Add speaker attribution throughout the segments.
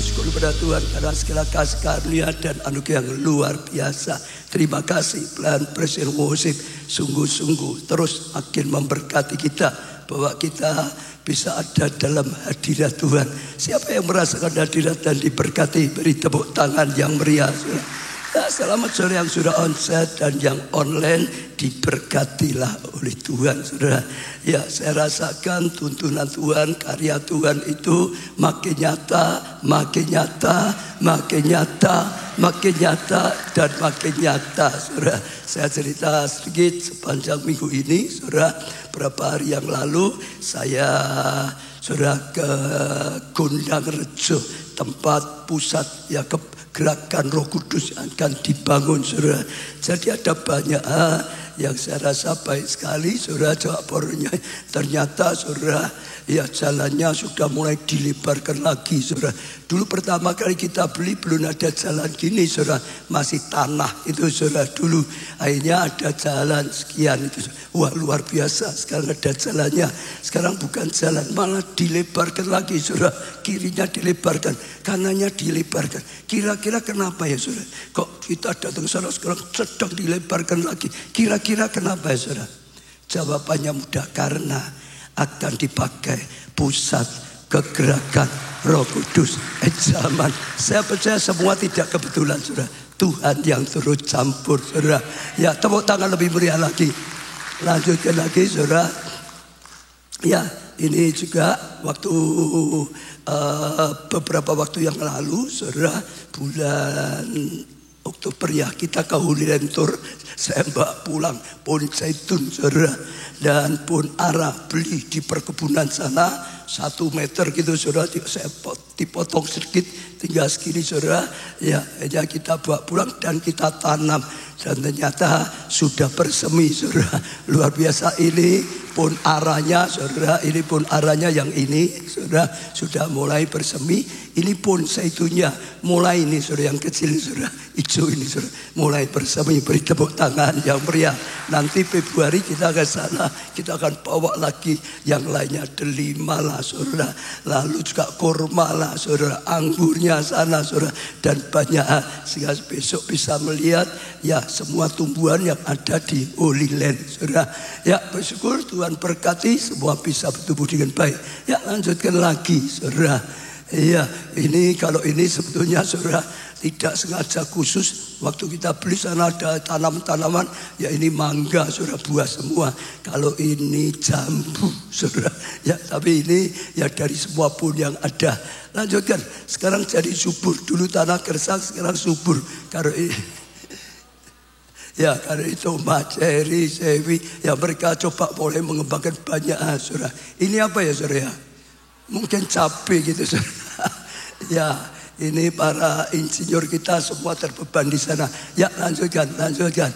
Speaker 1: bersyukur kepada Tuhan karena segala kasih karunia dan anugerah yang luar biasa. Terima kasih pelayan presiden worship sungguh-sungguh terus makin memberkati kita bahwa kita bisa ada dalam hadirat Tuhan. Siapa yang merasakan hadirat dan diberkati, beri tepuk tangan yang meriah. Ya, selamat sore yang sudah onsite dan yang online, diberkatilah oleh Tuhan, saudara. Ya, saya rasakan tuntunan Tuhan, karya Tuhan itu makin nyata, makin nyata, makin nyata, makin nyata, dan makin nyata, saudara. Saya cerita sedikit sepanjang minggu ini, saudara. Beberapa hari yang lalu saya, saudara, ke Gondang Rejo, tempat pusat ya gerakan Roh Kudus yang akan dibangun, saudara. Jadi ada banyak hal yang saya rasa baik sekali, saudara. Jawabannya ternyata, saudara, ya jalannya sudah mulai dilebarkan lagi, saudara. Dulu pertama kali kita beli belum ada jalan gini, saudara. Masih tanah itu, saudara. Dulu akhirnya ada jalan sekian itu. Wah, luar biasa. Sekarang ada jalannya. Sekarang bukan jalan, malah dilebarkan lagi, saudara. Kirinya dilebarkan, kanannya dilebarkan. Kira-kira kenapa ya, saudara? Kok kita datang sana sekarang sedang dilebarkan lagi? Kira-kira kenapa ya, saudara? Jawabannya mudah, karena akan dipakai pusat kegerakan Roh Kudus zaman. Saya percaya semua tidak kebetulan, saudara. Tuhan yang turut campur, saudara. Ya, tepuk tangan lebih meriah lagi. Lanjutkan lagi, saudara. Ya, ini juga waktu beberapa waktu yang lalu, saudara, bulan Oktober ya, kita ke Holy Land Tour. Saya bawa pulang pohon zaitun, saudara, dan pohon ara beli di perkebunan sana 1 meter gitu, saudara. Saya dipotong sedikit tinggal segini, saudara. Ya, hanya kita bawa pulang dan kita tanam, dan ternyata sudah bersemi, saudara. Luar biasa. Ini pohon aranya, saudara. Ini pohon aranya yang ini, saudara, sudah mulai bersemi. Ini pohon zaitunnya mulai ini, saudara, yang kecil, saudara, hijau ini, saudara, mulai bersemi. Beri tepuk tangan yang meriah. Nanti Februari kita ke sana, kita akan bawa lagi yang lainnya, delima lah, saudara. Lalu juga kurma lah, saudara, anggurnya sana, saudara, dan banyak hal. Sehingga besok bisa melihat ya semua tumbuhan yang ada di Holy Land, saudara. Ya, bersyukur Tuhan berkati semua bisa bertumbuh dengan baik. Ya, lanjutkan lagi, saudara. Iya, ini kalau ini sebetulnya, saudara, tidak sengaja khusus. Waktu kita beli sana ada tanaman-tanaman, ya ini mangga, saudara, buah semua. Kalau ini jambu, saudara. Ya, tapi ini ya dari semua pohon yang ada. Lanjutkan, sekarang jadi subur. Dulu tanah kersang, sekarang subur. Kalau ini, ya karena itu maceri, sewi, ya mereka coba boleh mengembangkan banyak, saudara. Ini apa ya, saudara? Mungkin cabai gitu, saudara. Ya, ini para insinyur kita semua terbeban di sana. Ya, lanjutkan, lanjutkan.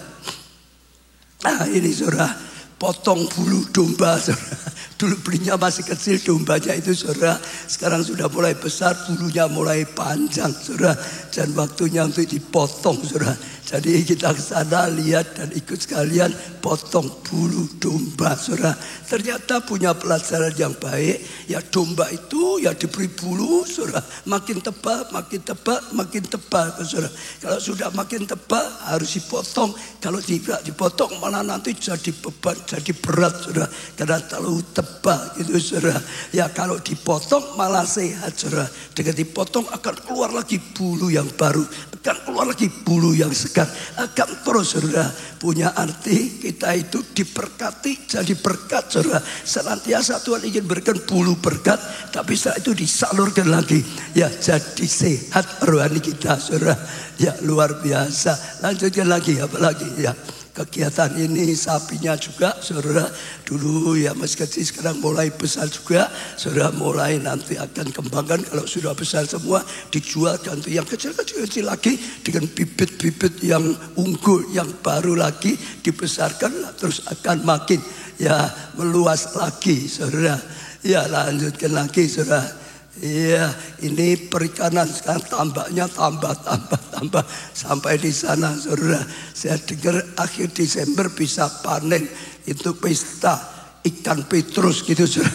Speaker 1: Nah, ini, saudara, potong bulu domba, saudara. Dulu belinya masih kecil dombanya itu, saudara. Sekarang sudah mulai besar, bulunya mulai panjang, saudara. Dan waktunya untuk dipotong, saudara. Jadi kita ke sana lihat dan ikut sekalian potong bulu domba, saudara. Ternyata punya pelajaran yang baik. Ya, domba itu ya diberi bulu, saudara. Makin tebal, makin tebal, makin tebal, saudara. Kalau sudah makin tebal harus dipotong. Kalau tidak dipotong malah nanti jadi beban, jadi berat, saudara. Karena terlalu tebal gitu, saudara. Ya, kalau dipotong malah sehat, saudara. Dengan dipotong akan keluar lagi bulu yang baru, akan keluar lagi bulu yang segar. Akan terus, saudara. Punya arti kita itu diberkati jadi berkat, saudara. Senantiasa Tuhan ingin berikan bulu berkat, tapi setelah itu disalurkan lagi, ya jadi sehat rohani kita, saudara. Ya, luar biasa. Lanjutkan lagi, apa lagi ya. Kegiatan ini sapinya juga, saudara, dulu ya masih kecil, sekarang mulai besar juga, saudara. Mulai nanti akan kembangkan, kalau sudah besar semua dijual, ganti yang kecil-kecil lagi dengan bibit-bibit yang unggul, yang baru lagi dibesarkan, terus akan makin ya meluas lagi, saudara. Ya, lanjutkan lagi, saudara. Iya, ini perikanan sekarang tambaknya tambah sampai di sana, saudara. Saya dengar akhir Desember bisa panen itu pesta ikan Petrus gitu, saudara.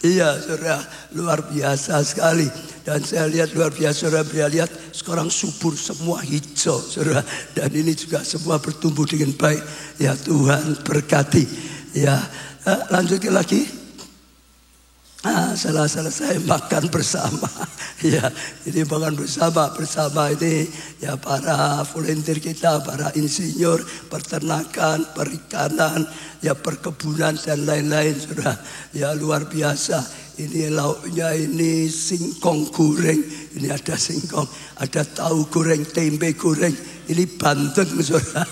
Speaker 1: Iya, saudara, luar biasa sekali. Dan saya lihat luar biasa, saudara lihat sekarang subur semua hijau, saudara. Dan ini juga semua bertumbuh dengan baik. Ya Tuhan berkati. Ya, lanjutkan lagi. Salah saya makan bersama. Ya, ini makan bersama ini ya para volunteer kita, para insinyur, peternakan, perikanan, ya perkebunan dan lain-lain, saudara. Ya luar biasa. Ini lauknya ini singkong goreng. Ini ada singkong, ada tahu goreng, tempe goreng. Ini bandeng, saudara.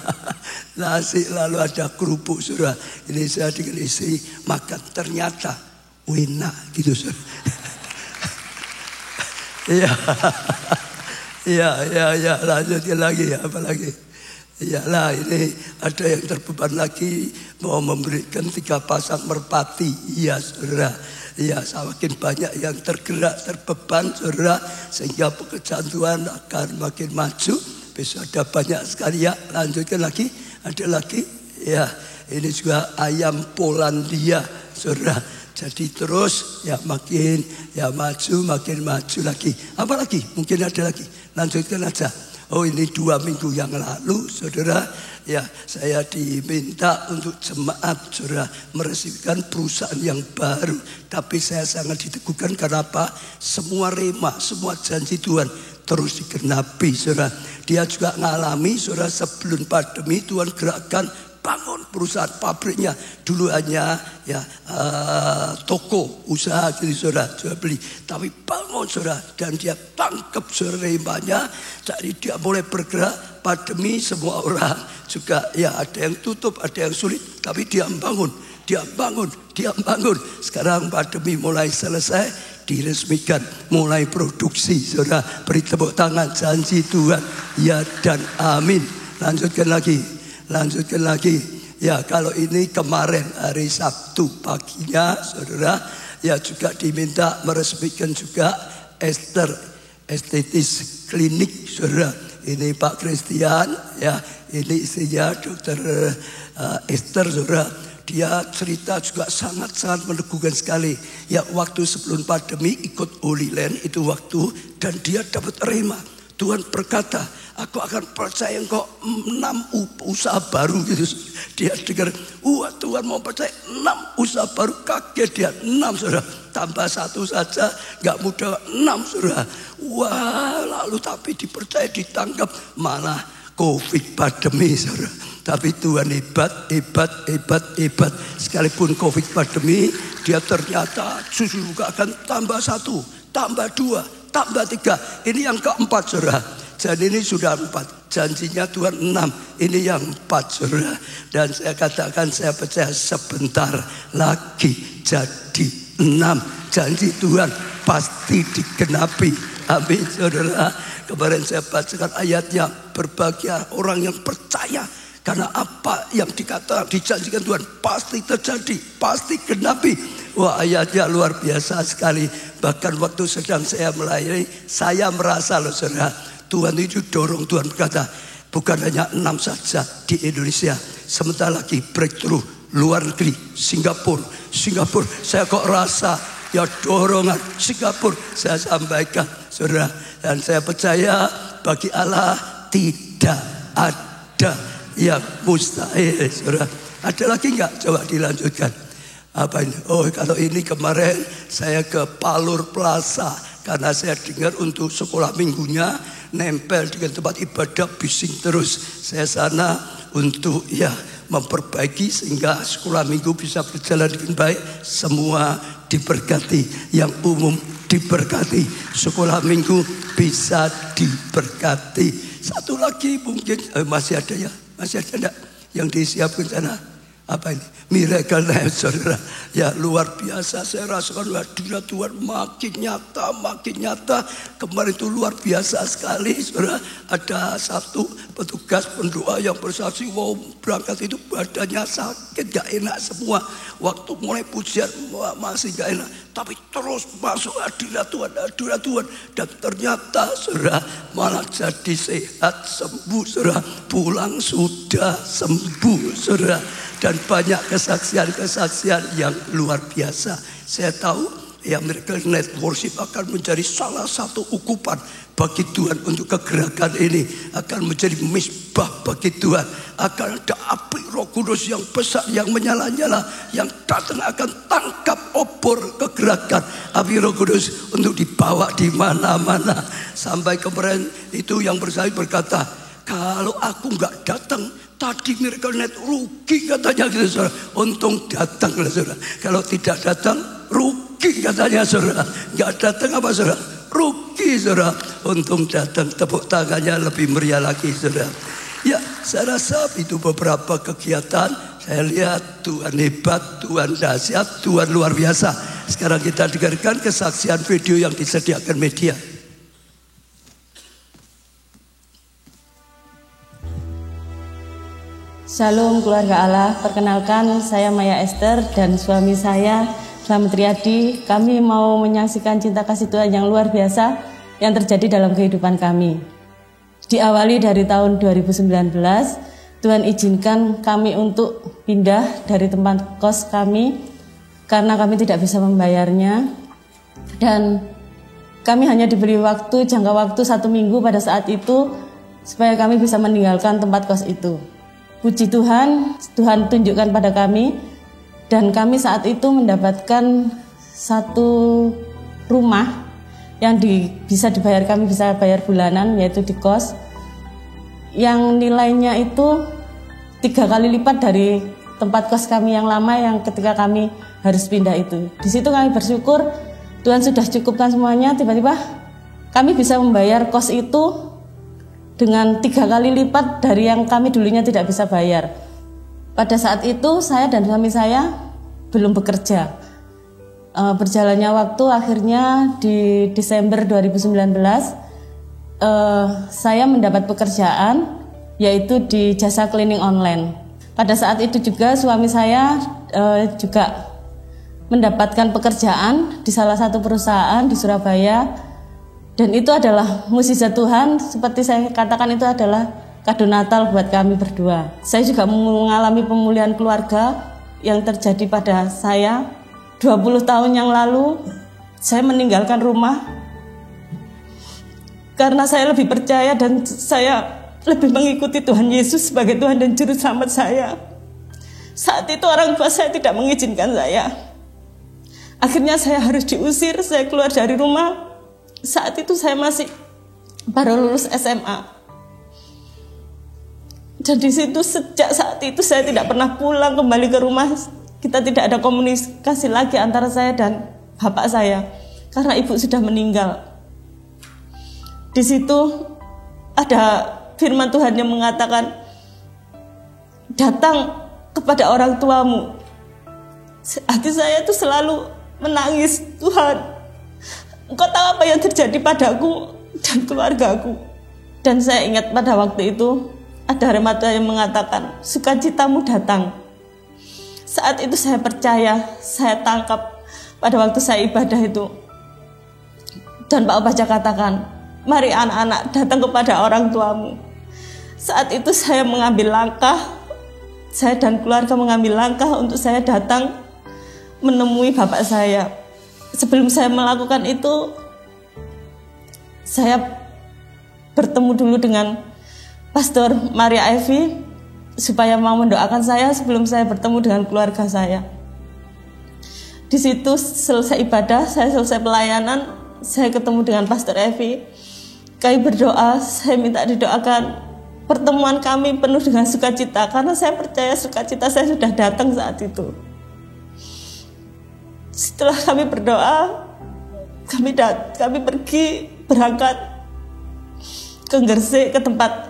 Speaker 1: Nasi lalu ada kerupuk, saudara. Ini saya dengan isi makan ternyata enak gitu, saudara. Ya, lanjutkan lagi ya, apa lagi? Iyalah, ini ada yang terbeban lagi mau memberikan 3 pasang merpati. Iya, saudara. Ya, semakin banyak yang tergerak, terbeban, saudara, sehingga pekerjaan Tuhan akan makin maju. Besok ada banyak sekali ya. Lanjutkan lagi, ada lagi. Ya, ini juga ayam Polandia, saudara. Jadi terus ya makin ya maju, makin maju lagi. Apa lagi? Mungkin ada lagi. Lanjutkan aja. Oh, ini 2 minggu yang lalu, saudara, ya saya diminta untuk jemaat, saudara, meresmikan perusahaan yang baru. Tapi saya sangat diteguhkan karena apa? Semua rema, semua janji Tuhan terus digenapi, saudara. Dia juga ngalami, saudara, sebelum pandemi Tuhan gerakkan bangun perusahaan pabriknya. Dulu hanya ya toko usaha gitu, saudara, jual beli. Tapi bangun, saudara, dan dia tangkap remanya. Jadi dia mulai bergerak. Pandemi semua orang juga ya ada yang tutup, ada yang sulit. Tapi dia bangun. Sekarang pandemi mulai selesai, diresmikan, mulai produksi, saudara. Beri tepuk tangan, janji Tuhan ya dan amin. Lanjutkan lagi. Ya, kalau ini kemarin hari Sabtu paginya, saudara, ya juga diminta meresmikan juga Esther Estetis Klinik, saudara. Ini Pak Christian, ya, ini istrinya Dokter Esther, saudara. Dia cerita juga sangat-sangat meneguhkan sekali. Ya, waktu sebelum pandemi ikut Holy Land itu waktu, dan dia dapat rema. Tuhan berkata, aku akan percaya engkau 6 usaha baru gitu. Dia dengar, wah Tuhan mau percaya 6 usaha baru. Kaget dia, 6, saudara. Tambah 1 saja gak mudah, 6, saudara. Wah, lalu tapi dipercaya, ditangkap, malah Covid pandemi, saudara. Tapi Tuhan hebat. Sekalipun Covid pandemi, dia ternyata justru akan tambah 1, tambah 2, tambah 3. Ini yang keempat, saudara. Jadi ini sudah 4. Janjinya Tuhan 6. Ini yang 4, saudara. Dan saya katakan, saya percaya sebentar lagi jadi 6. Janji Tuhan pasti digenapi. Amin, saudara. Kemarin saya bacakan ayatnya, berbahagia orang yang percaya. Karena apa yang dikatakan, dijanjikan Tuhan pasti terjadi, pasti genapi. Wah, ayatnya luar biasa sekali. Bahkan waktu sedang saya melayani, saya merasa loh, saudara, Tuhan itu dorong. Tuhan berkata, bukan hanya 6 saja di Indonesia, sebentar lagi breakthrough luar negeri, Singapura. Saya kok rasa ya dorongan Singapura. Saya sampaikan, saudara, dan saya percaya bagi Allah tidak ada yang mustahil, saudara. Ada lagi nggak? Coba dilanjutkan. Apa ini? Oh, kalau ini kemarin saya ke Palur Plaza karena saya dengar untuk sekolah minggunya nempel dengan tempat ibadah bising terus. Saya sana untuk ya memperbaiki sehingga sekolah minggu bisa berjalan dengan baik. Semua diberkati, yang umum diberkati, sekolah minggu bisa diberkati. Satu lagi mungkin masih ada ya, masih ada enggak yang disiapkan sana? Apa ini? Miracle Life, saudara. Ya luar biasa, saya rasakan hadirat Tuhan makin nyata. Kemarin itu luar biasa sekali, saudara. Ada satu petugas pendoa yang bersaksi, wow, berangkat itu badannya sakit, gak enak semua. Waktu mulai pujian masih gak enak, tapi terus masuk hadirat Tuhan. Dan ternyata, saudara, malah jadi sehat, sembuh, saudara. Pulang sudah sembuh, saudara. Dan banyak kesaksian yang luar biasa. Saya tahu ya Miracle Night Worship akan menjadi salah satu ukupan bagi Tuhan untuk kegerakan ini, akan menjadi misbah bagi Tuhan. Akan ada api Roh Kudus yang besar, yang menyala-nyala, yang datang akan tangkap obor kegerakan api Roh Kudus untuk dibawa di mana-mana. Sampai kemarin itu yang bersaksi berkata, kalau aku nggak datang tadi Miracle Night rugi katanya gitu saudara. Untung datang lah saudara. Kalau tidak datang rugi katanya saudara. Nggak datang apa saudara? Rugi saudara. Untung datang, tepuk tangannya lebih meriah lagi saudara. Ya, saya rasa itu beberapa kegiatan. Saya lihat Tuhan hebat, Tuhan dahsyat, Tuhan luar biasa. Sekarang kita dengarkan kesaksian video yang disediakan media.
Speaker 2: Shalom keluarga Allah, perkenalkan saya Maya Esther dan suami saya Slamet Riyadi. Kami mau menyaksikan cinta kasih Tuhan yang luar biasa yang terjadi dalam kehidupan kami. Diawali dari tahun 2019, Tuhan izinkan kami untuk pindah dari tempat kos kami karena kami tidak bisa membayarnya. Dan kami hanya diberi jangka waktu 1 minggu pada saat itu supaya kami bisa meninggalkan tempat kos itu. Puji Tuhan, Tuhan tunjukkan pada kami dan kami saat itu mendapatkan satu rumah yang bisa dibayar, kami bisa bayar bulanan, yaitu di kos yang nilainya itu 3 kali lipat dari tempat kos kami yang lama yang ketika kami harus pindah itu. Di situ kami bersyukur Tuhan sudah cukupkan semuanya. Tiba-tiba kami bisa membayar kos itu dengan 3 kali lipat dari yang kami dulunya tidak bisa bayar. Pada saat itu saya dan suami saya belum bekerja. Berjalannya waktu, akhirnya di Desember 2019 saya mendapat pekerjaan, yaitu di jasa cleaning online. Pada saat itu juga suami saya juga mendapatkan pekerjaan di salah satu perusahaan di Surabaya. Dan itu adalah mukjizat Tuhan, seperti saya katakan itu adalah kado Natal buat kami berdua. Saya juga mengalami pemulihan keluarga yang terjadi pada saya 20 tahun yang lalu. Saya meninggalkan rumah karena saya lebih percaya dan saya lebih mengikuti Tuhan Yesus sebagai Tuhan dan Juru Selamat saya. Saat itu orang tua saya tidak mengizinkan saya. Akhirnya saya harus diusir, saya keluar dari rumah. Saat itu saya masih baru lulus SMA. Dan di situ sejak saat itu saya tidak pernah pulang kembali ke rumah. Kita tidak ada komunikasi lagi antara saya dan bapak saya karena ibu sudah meninggal. Di situ ada firman Tuhan yang mengatakan, datang kepada orang tuamu. Hati saya itu selalu menangis, Tuhan, Engkau tahu apa yang terjadi padaku dan keluargaku. Dan saya ingat pada waktu itu ada remaja yang mengatakan, sukacitamu datang. Saat itu saya percaya, saya tangkap pada waktu saya ibadah itu. Dan Pak Obaja katakan, mari anak-anak datang kepada orang tuamu. Saat itu saya mengambil langkah, saya dan keluarga mengambil langkah untuk saya datang menemui bapak saya. Sebelum saya melakukan itu, saya bertemu dulu dengan Pastor Maria Evi supaya mau mendoakan saya sebelum saya bertemu dengan keluarga saya. Di situ selesai ibadah, saya selesai pelayanan, saya ketemu dengan Pastor Evi. Kami berdoa, saya minta didoakan pertemuan kami penuh dengan sukacita karena saya percaya sukacita saya sudah datang saat itu. Setelah kami berdoa, kami pergi berangkat ke Gresik, ke tempat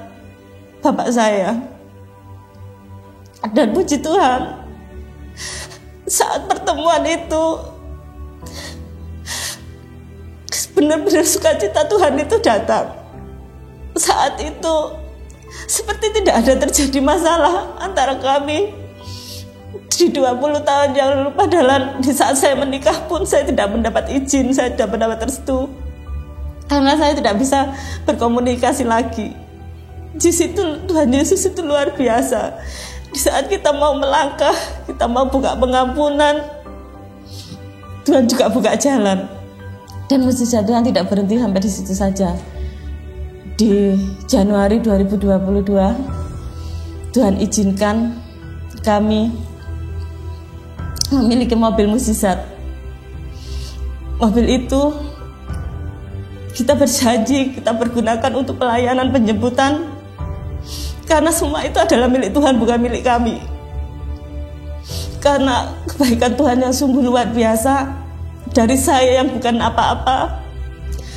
Speaker 2: bapak saya. Dan puji Tuhan, saat pertemuan itu benar-benar sukacita Tuhan itu datang. Saat itu seperti tidak ada terjadi masalah antara kami. Di 20 tahun yang lalu, padahal di saat saya menikah pun saya tidak mendapat izin, saya tidak mendapat restu karena saya tidak bisa berkomunikasi lagi. Di situ Tuhan Yesus itu luar biasa. Di saat kita mau melangkah, kita mau buka pengampunan, Tuhan juga buka jalan. Dan mujizat Tuhan tidak berhenti sampai di situ saja. Di Januari 2022, Tuhan izinkan kami memiliki mobil mujizat. Mobil itu kita berjanji kita pergunakan untuk pelayanan penjemputan, karena semua itu adalah milik Tuhan, bukan milik kami. Karena kebaikan Tuhan yang sungguh luar biasa, dari saya yang bukan apa-apa,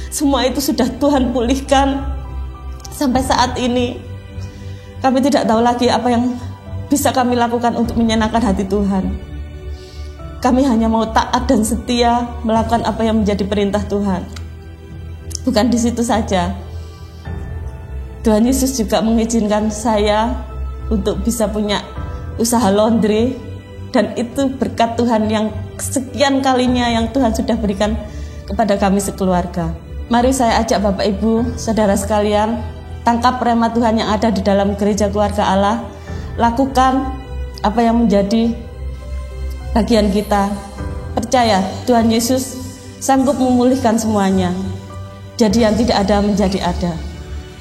Speaker 2: semua itu sudah Tuhan pulihkan. Sampai saat ini kami tidak tahu lagi apa yang bisa kami lakukan untuk menyenangkan hati Tuhan. Kami hanya mau taat dan setia melakukan apa yang menjadi perintah Tuhan. Bukan di situ saja, Tuhan Yesus juga mengizinkan saya untuk bisa punya usaha laundry. Dan itu berkat Tuhan yang sekian kalinya yang Tuhan sudah berikan kepada kami sekeluarga. Mari saya ajak Bapak Ibu, saudara sekalian, tangkap rema Tuhan yang ada di dalam gereja keluarga Allah. Lakukan apa yang menjadi bagian kita. Percaya Tuhan Yesus sanggup memulihkan semuanya. Jadi yang tidak ada menjadi ada.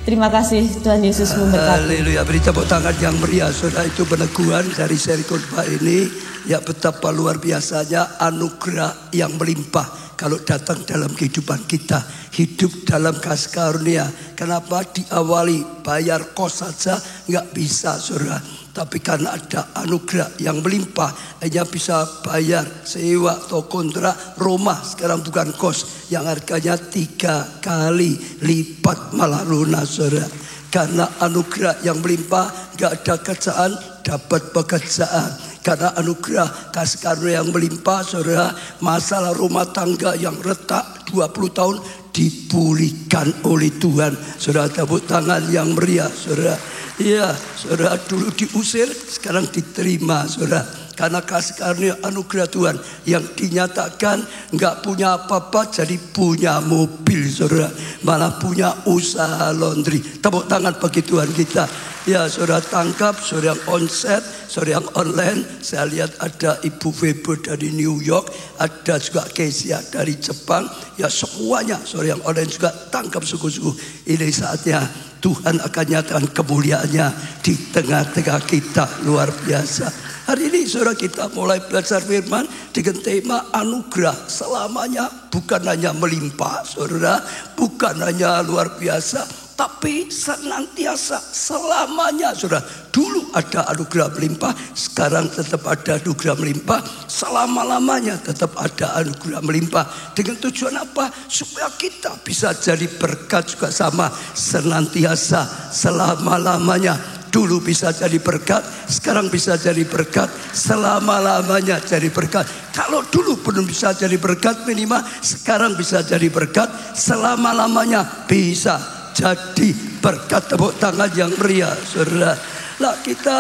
Speaker 2: Terima kasih, Tuhan Yesus memberkati.
Speaker 1: Haleluya, beri tepuk tangan yang meriah. Saudara, itu peneguhan dari seri khotbah ini. Ya, betapa luar biasanya anugerah yang melimpah kalau datang dalam kehidupan kita. Hidup dalam kasih karunia. Kenapa diawali bayar kos saja nggak bisa, saudara. Tapi karena ada anugerah yang melimpah, hanya bisa bayar sewa atau kontrak rumah. Sekarang bukan kos yang harganya 3 kali lipat malah lunas, saudara. Karena anugerah yang melimpah, gak ada kerjaan dapat pekerjaan. Karena anugerah kasih karunia yang melimpah, saudara, masalah rumah tangga yang retak 20 tahun dipulihkan oleh Tuhan. Saudara, tepuk tangan yang meriah, saudara. Iya, saudara, dulu diusir, sekarang diterima, saudara. Karena kasih karunia anugerah Tuhan yang dinyatakan nggak punya apa-apa jadi punya mobil, saudara. Malah punya usaha laundry. Tepuk tangan bagi Tuhan kita. Ya, saudara, tangkap, saudara yang onset, saudara yang online. Saya lihat ada Ibu Weber dari New York, ada juga Kesia dari Jepang. Ya, semuanya, saudara yang online juga tangkap sungguh-sungguh. Ini saatnya Tuhan akan nyatakan kemuliaannya di tengah-tengah kita, luar biasa. Hari ini saudara kita mulai belajar firman dengan tema anugerah selamanya. Bukan hanya melimpah, saudara, bukan hanya luar biasa, tapi senantiasa selamanya, saudara. Dulu ada anugerah melimpah, sekarang tetap ada anugerah melimpah, selama-lamanya tetap ada anugerah melimpah. Dengan tujuan apa? Supaya kita bisa jadi berkat juga sama, senantiasa selama-lamanya. Dulu bisa jadi berkat, sekarang bisa jadi berkat, selama-lamanya jadi berkat. Kalau dulu belum bisa jadi berkat, minimal sekarang bisa jadi berkat, selama-lamanya bisa jadi berkat. Tepuk tangan yang meriah, saudara. Lah, kita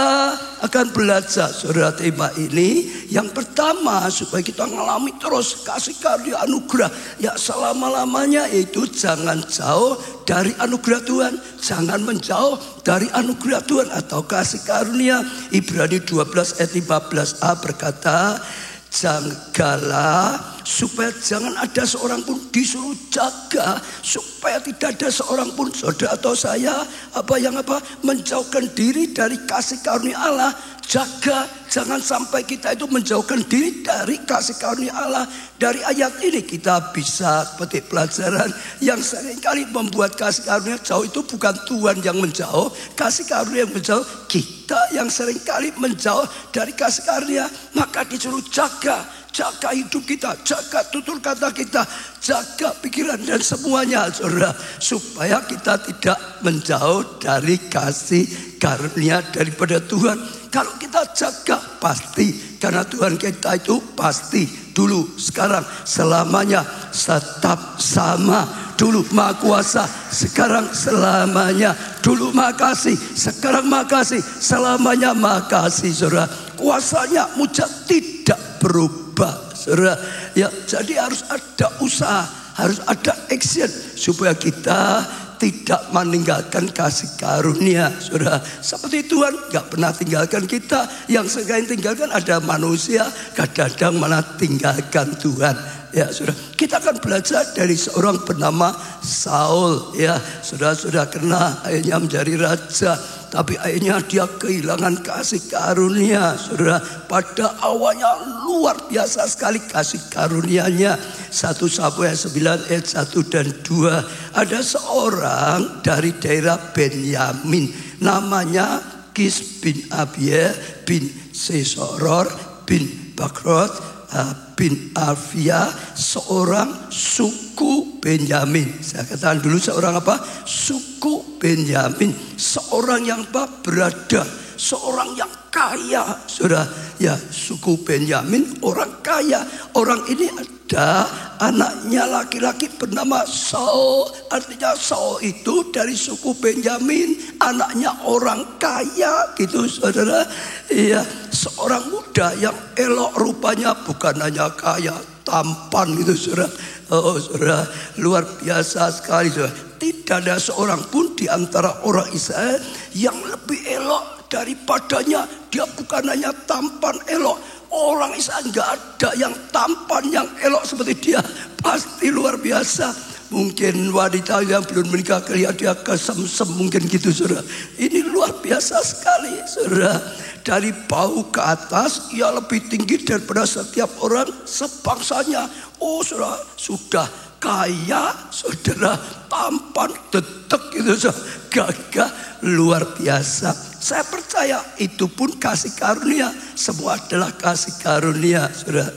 Speaker 1: akan belajar, saudara, tema ini. Yang pertama, supaya kita mengalami terus kasih karunia anugerah ya selama-lamanya, yaitu jangan jauh dari anugerah Tuhan. Jangan menjauh dari anugerah Tuhan atau kasih karunia. Ibrani 12 ayat 15a berkata, jagalah supaya jangan ada seorang pun, disuruh jaga supaya tidak ada seorang pun, saudara atau saya, menjauhkan diri dari kasih karunia Allah. Jaga, jangan sampai kita itu menjauhkan diri dari kasih karunia Allah. Dari ayat ini kita bisa petik pelajaran yang seringkali membuat kasih karunia jauh itu bukan Tuhan yang menjauh, kasih karunia yang menjauh, kita yang seringkali menjauh dari kasih karunia. Maka disuruh jaga hidup kita, jaga tutur kata kita, jaga pikiran dan semuanya, saudara, supaya kita tidak menjauh dari kasih karunia daripada Tuhan. Kalau kita jaga pasti, karena Tuhan kita itu pasti, dulu, sekarang, selamanya tetap sama. Dulu Maha Kuasa, sekarang selamanya. Dulu Maha Kasih, sekarang Maha Kasih, selamanya Maha Kasih, saudara. Kuasanya mujizat tidak berubah, saudara. Ya, jadi harus ada usaha, harus ada action supaya kita tidak meninggalkan kasih karunia, saudara. Seperti Tuhan gak pernah tinggalkan kita. Yang sekali tinggalkan ada manusia, kadang-kadang malah tinggalkan Tuhan. Ya, saudara, kita akan belajar dari seorang bernama Saul. Ya, saudara sudah kenal, akhirnya menjadi raja. Tapi akhirnya dia kehilangan kasih karunia. Saudara, pada awalnya luar biasa sekali kasih karunianya. 1 Samuel 9 ayat 1 dan 2. Ada seorang dari daerah Benyamin, namanya Kis bin Abiel bin Sesoror bin Bakrot bin Alfia, seorang suku Benyamin. Saya katakan dulu seorang apa? Suku Benyamin. Seorang yang berada, seorang yang kaya. Saudara, ya, suku Benyamin orang kaya. Orang ini ada anaknya laki-laki bernama Saul. Artinya Saul itu dari suku Benyamin, anaknya orang kaya gitu, saudara. Iya, seorang muda yang elok rupanya, bukan hanya kaya, tampan gitu, saudara. Oh, saudara, luar biasa sekali, saudara. Tidak ada seorang pun di antara orang Israel yang lebih elok daripadanya. Dia bukan hanya tampan elok. Orang Israel nggak ada yang tampan, yang elok seperti dia. Pasti luar biasa. Mungkin wanita yang belum menikah kelihatan dia kesem-sem, mungkin gitu, saudara. Ini luar biasa sekali, saudara. Dari bau ke atas ia lebih tinggi daripada setiap orang sebangsanya. Oh, saudara, sudah kaya, saudara, tampan, detek gitu, saudara. Gagah, luar biasa. Saya percaya itu pun kasih karunia. Semua adalah kasih karunia, saudara.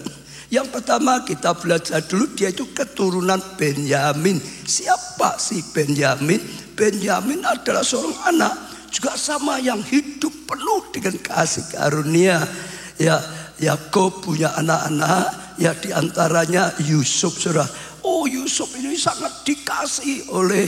Speaker 1: Yang pertama kita belajar dulu, dia itu keturunan Benyamin. Siapa sih Benyamin? Benyamin adalah seorang anak juga sama yang hidup penuh dengan kasih karunia. Ya, Yakub punya anak-anak, ya diantaranya Yusuf, saudara. Oh, Yusuf ini sangat dikasih oleh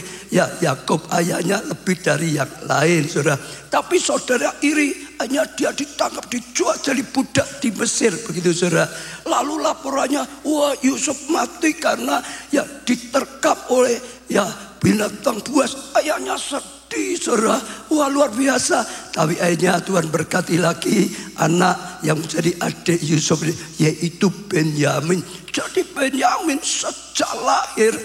Speaker 1: Yakub, ayahnya lebih dari yang lain, saudara. Tapi saudara iri, hanya dia ditangkap, dijual jadi budak di Mesir, begitu, saudara. Lalu laporannya, wah, Yusuf mati karena diterkap oleh binatang buas. Ayahnya sedih, saudara. Wah, luar biasa. Tapi akhirnya Tuhan berkati lagi anak yang menjadi adik Yusuf ini, yaitu Benyamin. Jadi Benyamin sejak lahir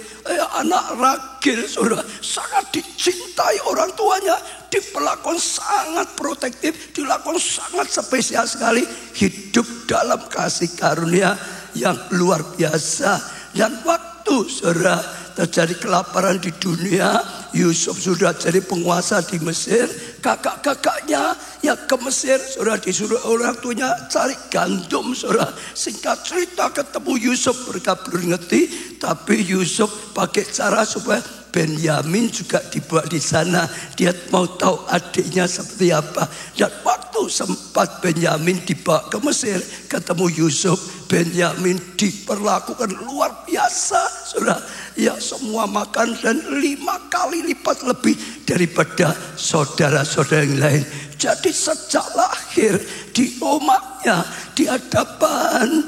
Speaker 1: anak ragil, saudara, sangat dicintai orang tuanya, diperlakukan sangat protektif, dilakukan sangat spesial sekali, hidup dalam kasih karunia yang luar biasa. Dan waktu, saudara, terjadi kelaparan di dunia, Yusuf sudah jadi penguasa di Mesir. Kakak-kakaknya ke Mesir, saudara, disuruh orang tuanya cari gandum, saudara. Singkat cerita ketemu Yusuf, mereka belum ngerti, tapi Yusuf pakai cara supaya Benyamin juga dibawa di sana. Dia mau tahu adiknya seperti apa. Dan waktu sempat Benyamin dibawa ke Mesir, ketemu Yusuf, Benyamin diperlakukan luar biasa, saudara. Ya, semua makan dan 5 kali lipat lebih daripada saudara-saudara yang lain. Jadi sejak lahir di rumahnya, di hadapan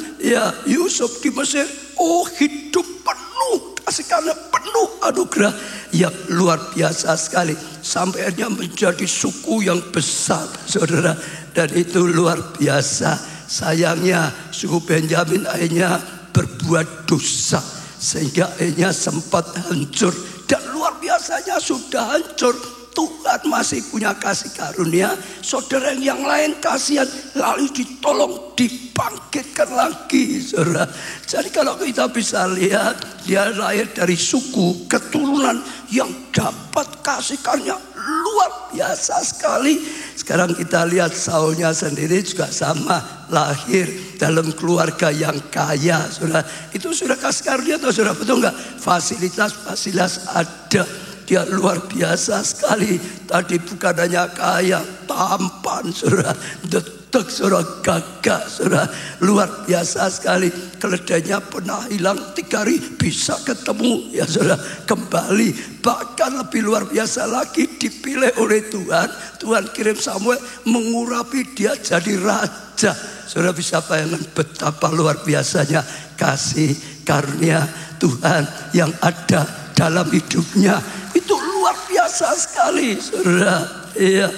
Speaker 1: Yusuf di Mesir, oh, hidup penuh kasih karunia, penuh anugerah yang luar biasa sekali. Sampai akhirnya menjadi suku yang besar, saudara. Dan itu luar biasa. Sayangnya suku Benyamin akhirnya berbuat dosa, sehingga akhirnya sempat hancur. Dan luar biasanya sudah hancur, Tuhan masih punya kasih karunia. Saudara yang lain kasihan, lalu ditolong, dibangkitkan lagi, saudara. Jadi kalau kita bisa lihat, dia lahir dari suku keturunan yang dapat kasih karunia luar biasa sekali. Sekarang kita lihat Saulnya sendiri juga sama, lahir dalam keluarga yang kaya, saudara. Itu sudah kasih karunia atau saudara, betul nggak? Fasilitas ada. Dia luar biasa sekali. Tadi bukan hanya kaya, tampan, saudara, detek, saudara, gagah, saudara, luar biasa sekali. Keledainya pernah hilang 3 hari, bisa ketemu, ya saudara, kembali. Bahkan lebih luar biasa lagi, dipilih oleh Tuhan. Tuhan kirim Samuel mengurapi dia jadi raja. Saudara bisa bayangkan betapa luar biasanya kasih karunia Tuhan yang ada dalam hidupnya. Itu luar biasa sekali, saudara. Iya,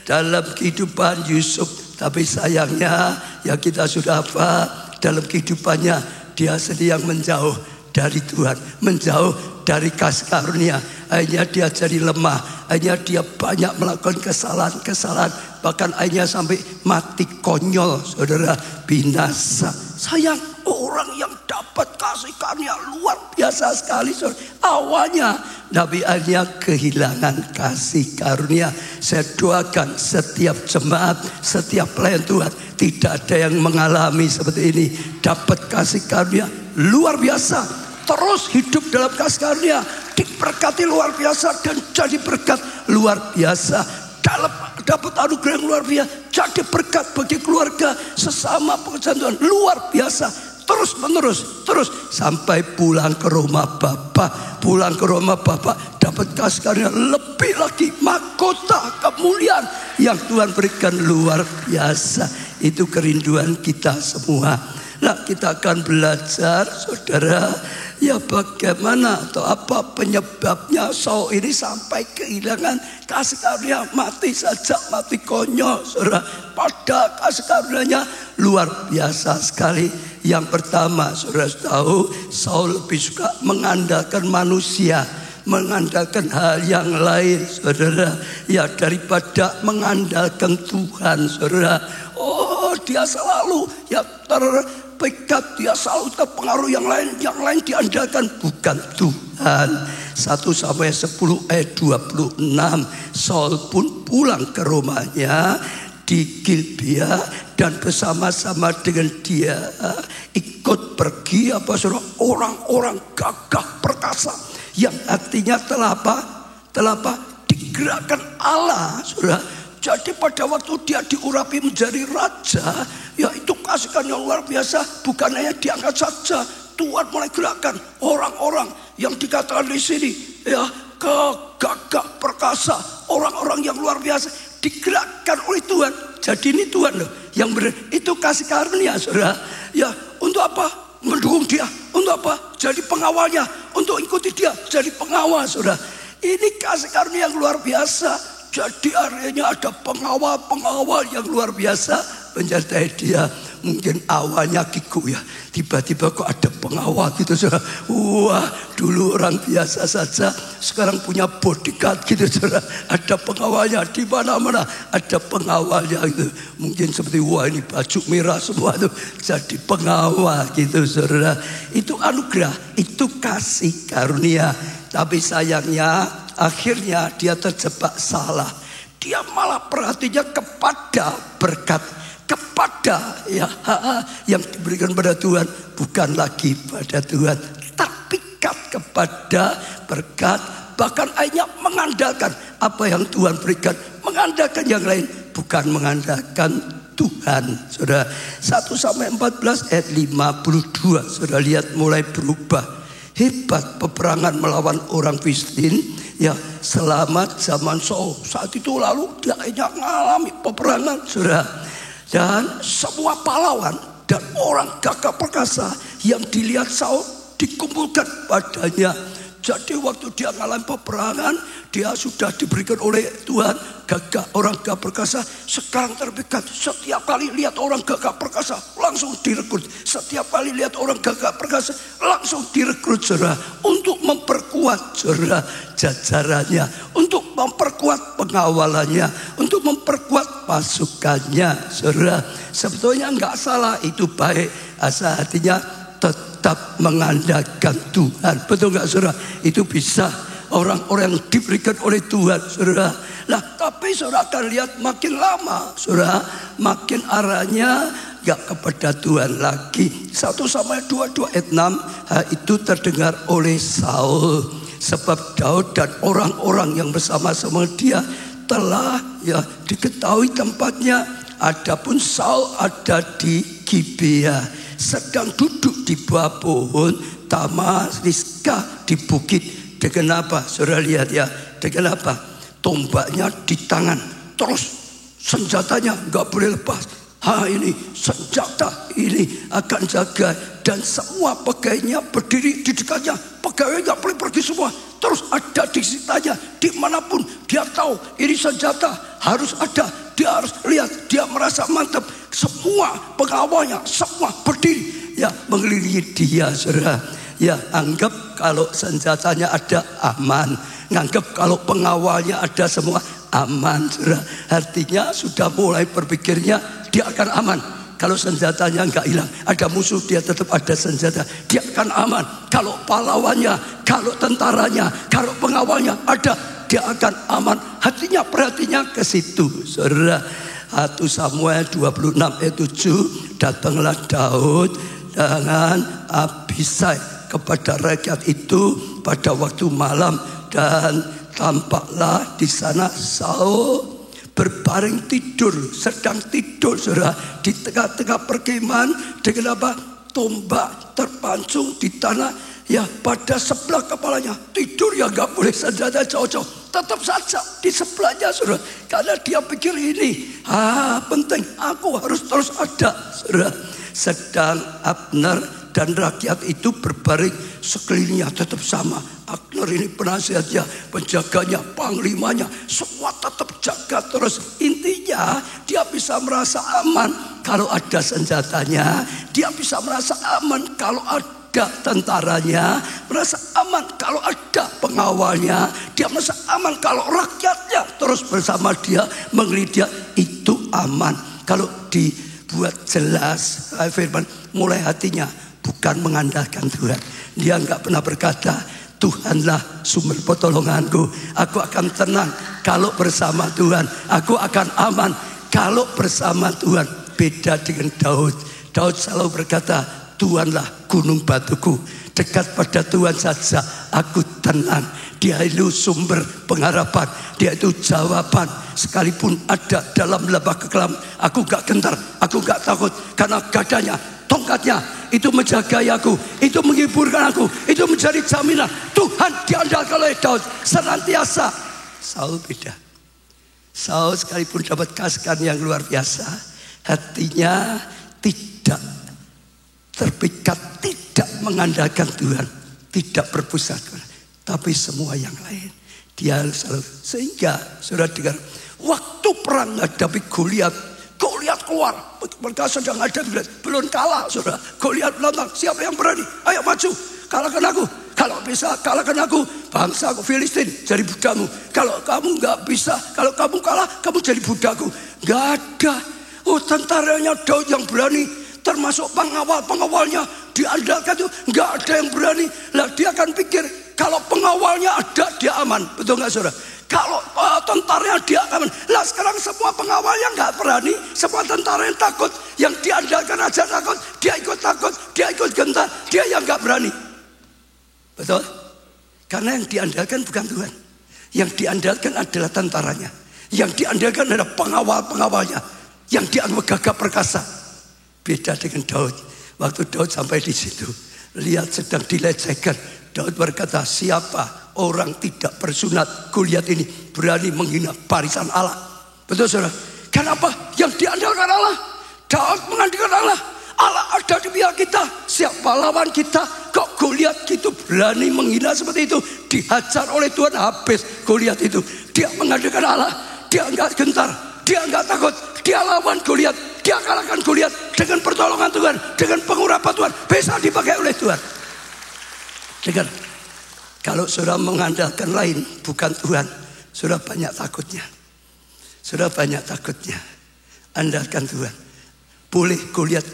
Speaker 1: dalam kehidupan Yusuf. Tapi sayangnya kita sudah apa? Dalam kehidupannya dia sedang menjauh dari Tuhan, menjauh dari kasih karunia. Akhirnya dia jadi lemah, akhirnya dia banyak melakukan kesalahan, bahkan akhirnya sampai mati konyol, saudara, binasa. Sayang, orang yang dapat kasih karunia luar biasa sekali, saudara. Awalnya Nabi akhirnya kehilangan kasih karunia. Saya doakan setiap jemaat, setiap pelayan Tuhan, tidak ada yang mengalami seperti ini. Dapat kasih karunia luar biasa, terus hidup dalam kasih karunia, diberkati luar biasa dan jadi berkat luar biasa, dapat anugerah yang luar biasa, jadi berkat bagi keluarga, sesama pekerjaan Tuhan luar biasa, terus menerus, terus sampai pulang ke rumah Bapa. Pulang ke rumah Bapa dapat kasih karunia lebih lagi, mahkota kemuliaan yang Tuhan berikan luar biasa. Itu kerinduan kita semua. Nah, kita akan belajar, saudara, ya bagaimana atau apa penyebabnya Saul ini sampai kehilangan kasih karunia, mati saja, mati konyol, saudara. Pada kasih karunia luar biasa sekali. Yang pertama, saudara tahu, Saul lebih suka mengandalkan manusia, mengandalkan hal yang lain, saudara, ya daripada mengandalkan Tuhan, saudara. Oh, dia selalu ya terpikat, dia selalu terpengaruh yang lain diandalkan, bukan Tuhan. 1 Samuel 10 ayat 26, Saul pun pulang ke rumahnya di Gilbea dan bersama-sama dengan dia ikut pergi orang-orang gagah perkasa yang artinya telah apa? Digerakkan Allah, saudara. Jadi pada waktu dia diurapi menjadi raja, ya itu kasihkan yang luar biasa. Bukan hanya diangkat saja, Tuhan mulai gerakkan orang-orang yang dikatakan di sini, ya gagah perkasa, orang-orang yang luar biasa digerakkan oleh Tuhan. Jadi ini Tuhan loh yang benar. Itu kasih karunia, saudara. Ya untuk apa? Mendukung dia. Untuk apa? Jadi pengawalnya. Untuk ikuti dia, jadi pengawal, saudara. Ini kasih karunia yang luar biasa. Jadi akhirnya ada pengawal yang luar biasa menyertai dia. Mungkin awalnya kiku ya, tiba-tiba kok ada pengawal gitu, saudara. Wah, dulu orang biasa saja, sekarang punya bodyguard gitu, saudara. Ada pengawalnya di mana-mana, ada pengawalnya gitu. Mungkin seperti wah ini baju merah semua tuh jadi pengawal gitu, saudara. Itu anugerah, itu kasih karunia. Tapi sayangnya akhirnya dia terjebak salah. Dia malah perhatinya kepada berkat, kepada ya yang diberikan pada Tuhan, bukan lagi pada Tuhan, terpikat kepada berkat, bahkan akhirnya mengandalkan apa yang Tuhan berikan, mengandalkan yang lain, bukan mengandalkan Tuhan. Saudara, 1 Samuel 14 ayat 52, saudara lihat mulai berubah. Hebat peperangan melawan orang Filistin, ya selamat zaman Saul. Saat itu lalu dia hanya mengalami peperangan, saudara. Dan semua pahlawan dan orang gagah perkasa yang dilihat Saul dikumpulkan padanya. Jadi waktu dia mengalami peperangan, dia sudah diberikan oleh Tuhan orang gagah perkasa. Sekarang terpikat, setiap kali lihat orang gagah perkasa langsung direkrut. Setiap kali lihat orang gagah perkasa langsung direkrut, saudara, untuk memperkuat, saudara, jajarannya, untuk memperkuat pengawalannya, untuk memperkuat pasukannya, saudara. Sebetulnya nggak salah, itu baik, asal hatinya tetap mengandalkan Tuhan. Betul nggak, saudara? Itu bisa orang-orang yang diberikan oleh Tuhan, saudara. Nah, tapi saudara akan lihat makin lama, saudara, makin arahnya nggak kepada Tuhan lagi. 1 Samuel 22 ayat 6, itu terdengar oleh Saul, sebab Daud dan orang-orang yang bersama-sama dia telah ya diketahui tempatnya. Adapun Saul ada di Gibea, sedang duduk di bawah pohon Tamariska di bukit. Dengan apa? Saudara lihat ya, dengan apa? Tombaknya di tangan, terus senjatanya nggak boleh lepas. Ini senjata ini akan jaga, dan semua pegawainya berdiri di dekatnya. Pegawai nggak boleh pergi semua, terus ada di sekitarnya. Dimanapun dia tahu ini senjata harus ada. Dia harus lihat, dia merasa mantap. Semua pengawalnya semua berdiri. ya mengelilingi dia, saudara. Ya, anggap kalau senjatanya ada aman, nganggap kalau pengawalnya ada semua aman, saudara. Artinya sudah mulai berpikirnya dia akan aman. Kalau senjatanya nggak hilang, ada musuh dia tetap ada senjata, dia akan aman. Kalau pahlawannya, kalau tentaranya, kalau pengawalnya ada, dia akan aman. Hatinya perhatinya ke situ, saudara. 1 Samuel 26 ayat 7, datanglah Daud dengan Abisai kepada rakyat itu pada waktu malam, dan tampaklah di sana Saul berbaring tidur, sedang tidur, saudara, di tengah-tengah perkemahan dengan apa? Tombak terpancung di tanah, ya pada sebelah kepalanya. Tidur ya nggak boleh senjata jauh-jauh, tetap saja di sebelahnya, saudara, karena dia pikir ini penting, aku harus terus ada, saudara. Sedang Abner dan rakyat itu berbaring sekelilingnya tetap sama. Abner ini penasihatnya, penjaganya, panglimanya, semua tetap jaga terus. Intinya dia bisa merasa aman kalau ada senjatanya, dia bisa merasa aman kalau ada tentaranya, merasa aman kalau ada pengawalnya, dia merasa aman kalau rakyatnya terus bersama dia, mengelilingi dia, itu aman. Kalau dibuat jelas firman, mulai hatinya bukan mengandalkan Tuhan. Dia enggak pernah berkata, Tuhanlah sumber pertolonganku, aku akan tenang kalau bersama Tuhan, aku akan aman kalau bersama Tuhan. Beda dengan Daud. Daud selalu berkata, Tuhanlah gunung batuku, dekat pada Tuhan saja aku tenang. Dia itu sumber pengharapan, dia itu jawaban. Sekalipun ada dalam lembah kekelaman, aku gak gentar, aku gak takut, karena gadanya, tongkatnya itu menjaga aku, itu menghiburkan aku, itu menjadi jaminan. Tuhan diandalkan oleh Daud senantiasa. Saul beda. Saul sekalipun dapat kasihkan yang luar biasa, hatinya tidak terpikat, tidak mengandalkan Tuhan, tidak berpusat, tapi semua yang lain dia selalu. Sehingga saudara dengar, waktu perang menghadapi Goliat, Goliat keluar, mereka sedang ada belum kalah, saudara. Goliat menantang, siapa yang berani? Ayo maju, kalahkan aku. Kalau bisa kalahkan aku, bangsa aku Filistin jadi budakmu. Kalau kamu nggak bisa, kalau kamu kalah, kamu jadi budakku. Nggak ada. Oh, tentaranya Daud yang berani, termasuk pengawalnya diandalkan itu, nggak ada yang berani. Lah dia akan pikir kalau pengawalnya ada dia aman, betul nggak, saudara? Kalau tentaranya dia aman. Lah sekarang semua pengawalnya nggak berani, semua tentara yang takut, yang diandalkan aja takut, dia ikut takut, dia ikut gentar, dia yang nggak berani. Betul? Karena yang diandalkan bukan Tuhan, yang diandalkan adalah tentaranya, yang diandalkan adalah pengawalnya, yang dianggap gagah perkasa. Beda dengan Daud. Waktu Daud sampai di situ, lihat sedang dilecehkan, Daud berkata, siapa orang tidak bersunat Goliat ini berani menghina barisan Allah? Betul, saudara? Kenapa? Yang diandalkan Allah. Daud mengandalkan Allah. Allah ada di pihak kita. Siapa lawan kita? Kok Goliat gitu berani menghina seperti itu? Dihajar oleh Tuhan habis Goliat itu. Dia mengandalkan Allah. Dia enggak gentar, dia enggak takut. Dia lawan Goliat, dia kalahkan Goliat dengan pertolongan Tuhan, dengan pengurapan Tuhan, bisa dipakai oleh Tuhan. Dengar, kalau saudara mengandalkan lain bukan Tuhan, saudara banyak takutnya. Saudara banyak takutnya. Andalkan Tuhan. Boleh Goliat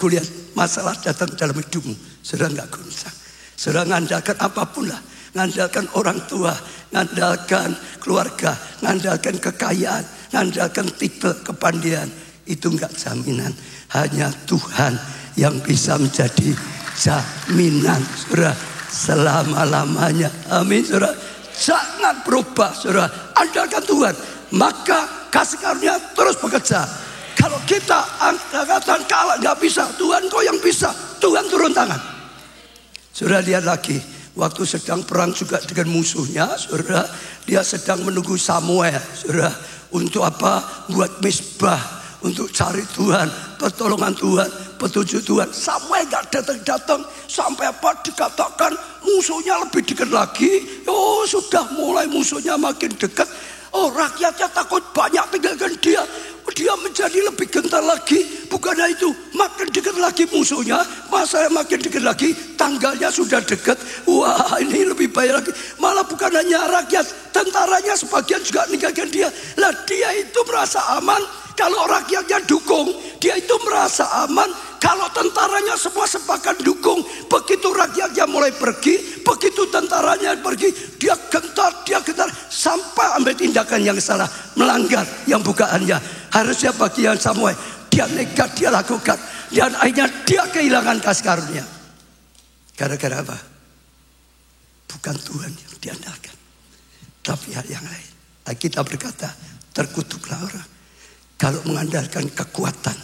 Speaker 1: masalah datang dalam hidupmu, saudara enggak guncang. Saudara mengandalkan apapun lah, mengandalkan orang tua, mengandalkan keluarga, mengandalkan kekayaan, mengandalkan titel kepandaian, itu enggak jaminan. Hanya Tuhan yang bisa menjadi jaminan, saudara, selama-lamanya. Amin, saudara. Jangan berubah, saudara. Andalkan Tuhan, maka kasih karunia terus bekerja. Kalau kita angkatan kalah nggak bisa, Tuhan kau yang bisa. Tuhan turun tangan. Saudara lihat lagi, waktu sedang perang juga dengan musuhnya, saudara, dia sedang menunggu Samuel, saudara, untuk apa? Buat misbah, untuk cari Tuhan, pertolongan Tuhan, petunjuk Tuhan. Samuel nggak datang-datang, sampai apa dikatakan musuhnya lebih dekat lagi. Oh, sudah mulai musuhnya makin dekat. Oh, rakyatnya takut banyak tinggalkan dia. dia menjadi lebih gentar lagi. Bukannya itu, makin dekat lagi musuhnya, masa makin dekat lagi, tanggalnya sudah dekat. Wah, ini lebih bahaya lagi. Malah bukan hanya rakyat, tentaranya sebagian juga meninggalkan dia. Lah dia itu merasa aman kalau rakyatnya dukung. Dia itu merasa aman kalau tentaranya semua sepakat dukung. Begitu rakyatnya mulai pergi, begitu tentaranya pergi, dia gentar sampai ambil tindakan yang salah, melanggar yang bukaannya. Harusnya bagian Samuel, dia nekat, dia lakukan, dan akhirnya dia kehilangan kasih karunia. Gara-gara apa? Bukan Tuhan yang diandalkan, tapi hal yang lain. Kita berkata, terkutuklah orang kalau mengandalkan kekuatan,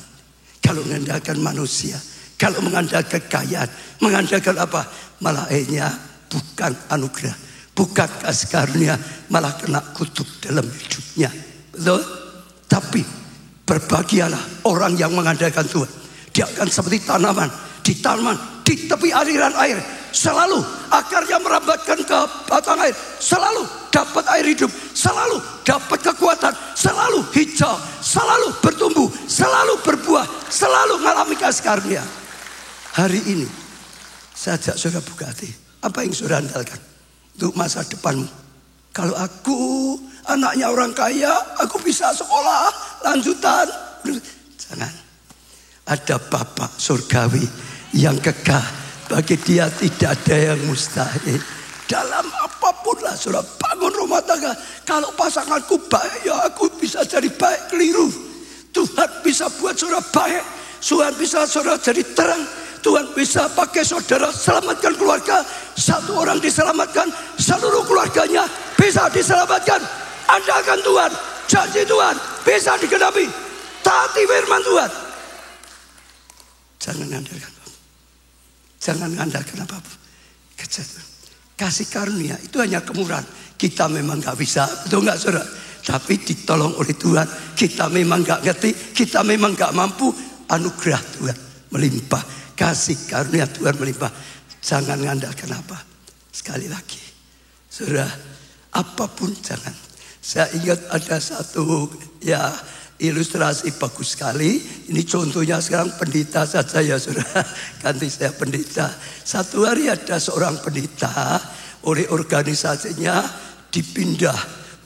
Speaker 1: kalau mengandalkan manusia, kalau mengandalkan kekayaan, mengandalkan apa? Malah akhirnya bukan anugerah, bukan kasih karunia, malah kena kutuk dalam hidupnya. Betul? Tapi berbahagialah orang yang mengandalkan Tuhan. Dia akan seperti tanaman di tepi aliran air. Selalu akarnya merambatkan ke batang air. Selalu dapat air hidup. Selalu dapat kekuatan. Selalu hijau. Selalu bertumbuh. Selalu berbuah. Selalu mengalami kasih karunia. Hari ini saya ajak saudara buka hati. Apa yang saudara andalkan untuk masa depanmu? Kalau aku anaknya orang kaya, aku bisa sekolah lanjutan. Jangan. Ada Bapa surgawi yang kekal. Bagi dia tidak ada yang mustahil. Dalam apapun lah saudara bangun rumah tangga. Kalau pasanganku baik, ya aku bisa jadi baik. Keliru. Tuhan bisa buat saudara baik. Tuhan bisa saudara jadi terang. Tuhan bisa pakai saudara selamatkan keluarga. Satu orang diselamatkan, seluruh keluarganya bisa diselamatkan. Andalkan Tuhan, janji Tuhan bisa digenapi. Taati firman Tuhan. Jangan andalkan apapun. Jangan andalkan apapun. Kasih karunia itu hanya kemurahan. Kita memang gak bisa, betul gak saudara? Tapi ditolong oleh Tuhan. Kita memang gak ngerti, kita memang gak mampu. Anugerah Tuhan melimpah. Kasih karunia Tuhan melimpah. Jangan mengandalkan apa. Sekali lagi, saudara, apapun jangan. Saya ingat ada satu ilustrasi bagus sekali. Ini contohnya sekarang pendeta saja ya saudara. Ganti saya pendeta. Satu hari ada seorang pendeta oleh organisasinya dipindah.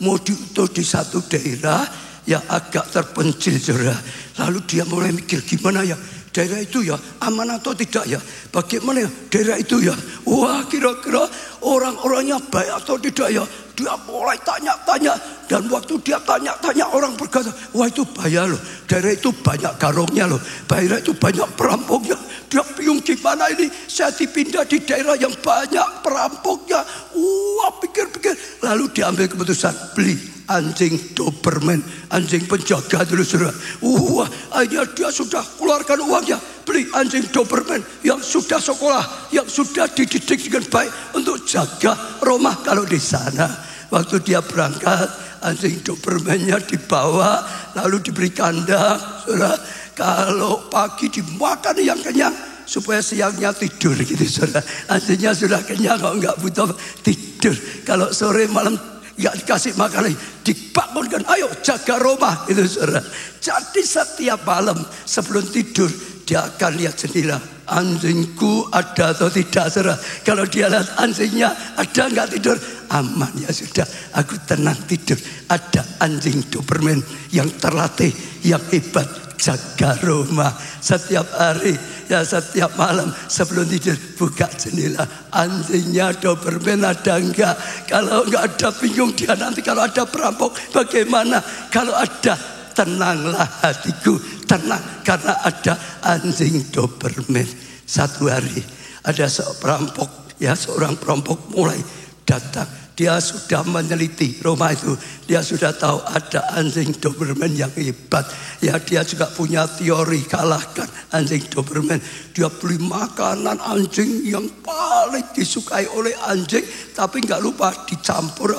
Speaker 1: Mau diutus di satu daerah yang agak terpencil saudara. Lalu dia mulai mikir gimana ya. Daerah itu ya aman atau tidak ya? Bagaimana ya daerah itu ya? Wah, kira-kira orang-orangnya baik atau tidak ya? Dia mulai tanya-tanya. Dan waktu dia tanya-tanya, orang berkata, wah itu bahaya loh. Daerah itu banyak garongnya loh. Daerah itu banyak perampoknya. Dia bingung gimana ini. Saya dipindah di daerah yang banyak perampoknya. Wah, pikir-pikir. Lalu diambil keputusan, beli anjing Doberman, anjing penjaga dulu saudara. Wah, akhirnya dia sudah keluarkan uangnya, beli anjing Doberman yang sudah sekolah, yang sudah dididik dengan baik untuk jaga rumah kalau di sana. Waktu dia berangkat, anjing Doberman-nya dibawa, lalu diberi kandang, saudara. Kalau pagi dimakan yang kenyang, supaya siangnya tidur gitu saudara. Anjingnya sudah kenyang, kok nggak butuh tidur. Kalau sore malam nggak dikasih makan lagi, dibangunkan, ayo jaga rumah itu saudara. Jadi setiap malam sebelum tidur dia akan lihat jendela, anjingku ada atau tidak saudara. Kalau dia lihat anjingnya ada nggak tidur, aman ya sudah, aku tenang tidur. Ada anjing Doberman yang terlatih, yang hebat, jaga rumah. Setiap hari ya, setiap malam sebelum tidur buka jendela, anjingnya Doberman ada enggak. Kalau enggak ada bingung dia nanti kalau ada perampok bagaimana. Kalau ada, tenanglah hatiku, tenang karena ada anjing Doberman. Satu hari ada seorang perampok mulai datang. Dia sudah meneliti rumah itu. Dia sudah tahu ada anjing Doberman yang hebat. Ya, dia juga punya teori kalahkan anjing Doberman. Dia beli makanan anjing yang paling disukai oleh anjing. Tapi nggak lupa dicampur